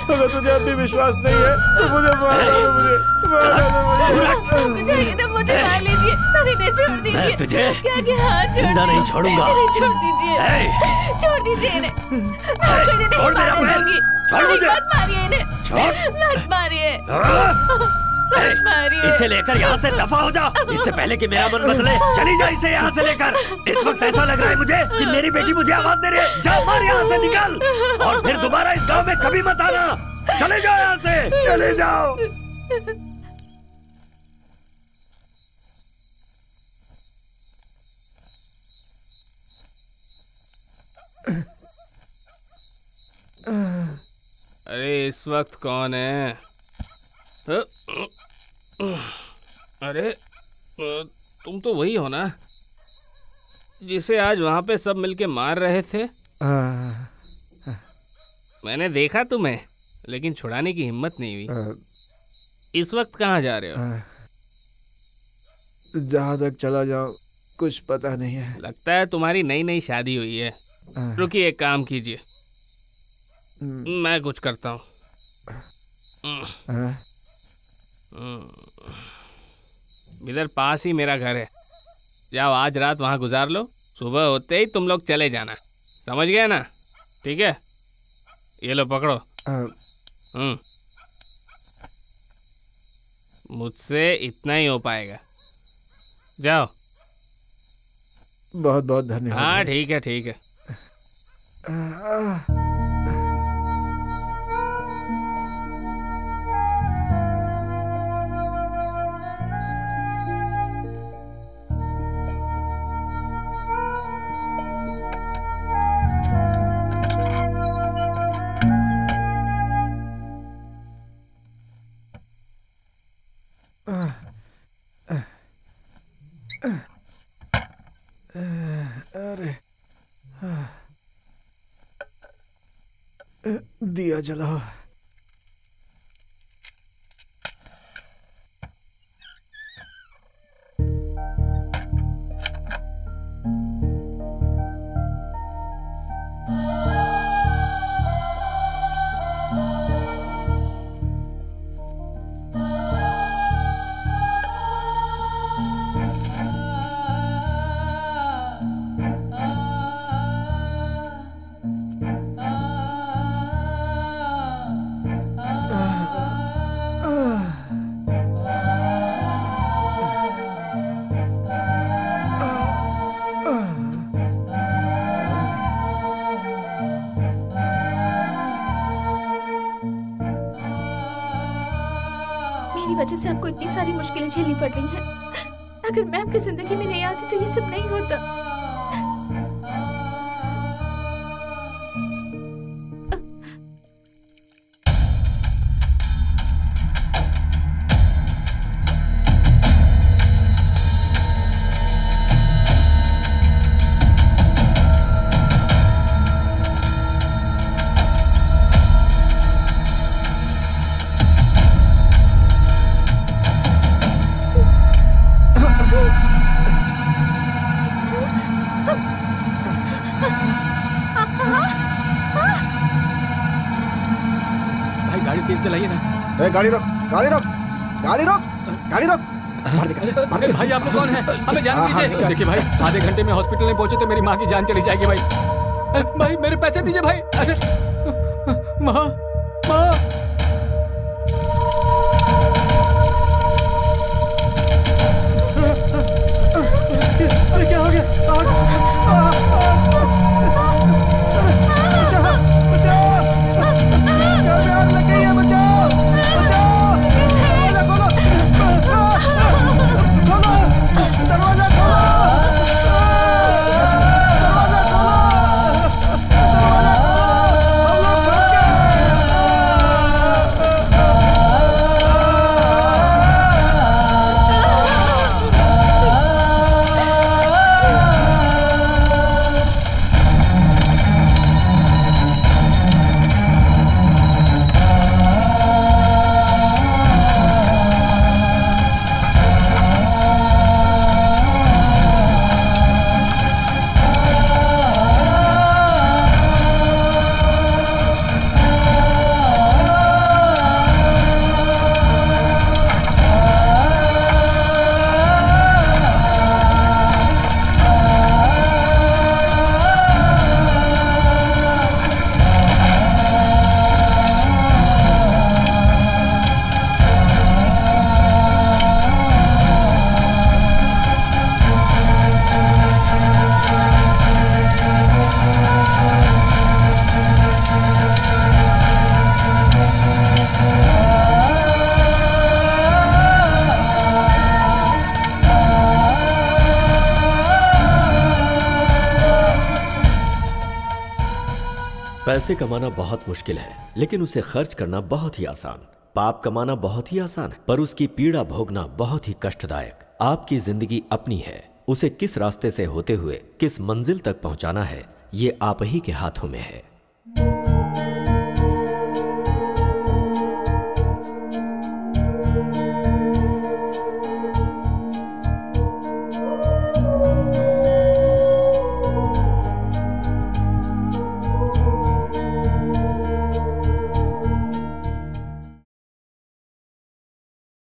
अगर तुझे अब भी विश्वास नहीं है तो मुझे मार डालो, मुझे मार लीजिए, इन्हें छोड़ दीजिए। तुझे क्या जिंदा नहीं छोड़ूंगा। छोड़ दीजिए, छोड़ दीजिए इन्हें। छोड़ मेरा पैर, छोड़ मुझे। मत मारिए इन्हें, मत मारिए। इसे लेकर यहाँ से दफा हो जा, इससे पहले कि मेरा मन बदले। चली जा इसे यहाँ से लेकर। इस वक्त ऐसा लग रहा है मुझे कि मेरी बेटी मुझे आवाज दे रही है। जा मार यहाँ से, निकल, और फिर दोबारा इस गांव में कभी मत आना। चले जाओ यहाँ से, चले जाओ। अरे इस वक्त कौन है? अरे तुम तो वही हो ना जिसे आज वहां पे सब मिलके मार रहे थे? मैंने देखा तुम्हें, लेकिन छुड़ाने की हिम्मत नहीं हुई। इस वक्त कहाँ जा रहे हो? जहाँ तक चला जाऊं कुछ पता नहीं है। लगता है तुम्हारी नई नई शादी हुई है। रुकिए, एक काम कीजिए, मैं कुछ करता हूँ। इधर पास ही मेरा घर है, जाओ आज रात वहाँ गुजार लो। सुबह होते ही तुम लोग चले जाना, समझ गए ना? ठीक है, ये लो पकड़ो। मुझसे इतना ही हो पाएगा, जाओ। बहुत बहुत धन्यवाद। हाँ ठीक है, ठीक है। अरे दिया जलाओ। वजह से आपको इतनी सारी मुश्किलें झेलनी पड़ रही हैं। अगर मैं आपकी जिंदगी में नहीं आती तो ये सब नहीं होता। चलाइए ना। गाड़ी रोक, गाड़ी रोक, गाड़ी रोक, गाड़ी रोक। अरे भाई आप लोग कौन है? हमें जाने दीजिए। देखिए भाई, आधे घंटे में हॉस्पिटल नहीं पहुंचे तो मेरी माँ की जान चली जाएगी भाई। भाई मेरे पैसे दीजिए भाई। माँ, माँ। क्या हो गया? पैसे कमाना बहुत मुश्किल है, लेकिन उसे खर्च करना बहुत ही आसान। पाप कमाना बहुत ही आसान है, पर उसकी पीड़ा भोगना बहुत ही कष्टदायक। आपकी जिंदगी अपनी है, उसे किस रास्ते से होते हुए किस मंजिल तक पहुंचाना है, ये आप ही के हाथों में है।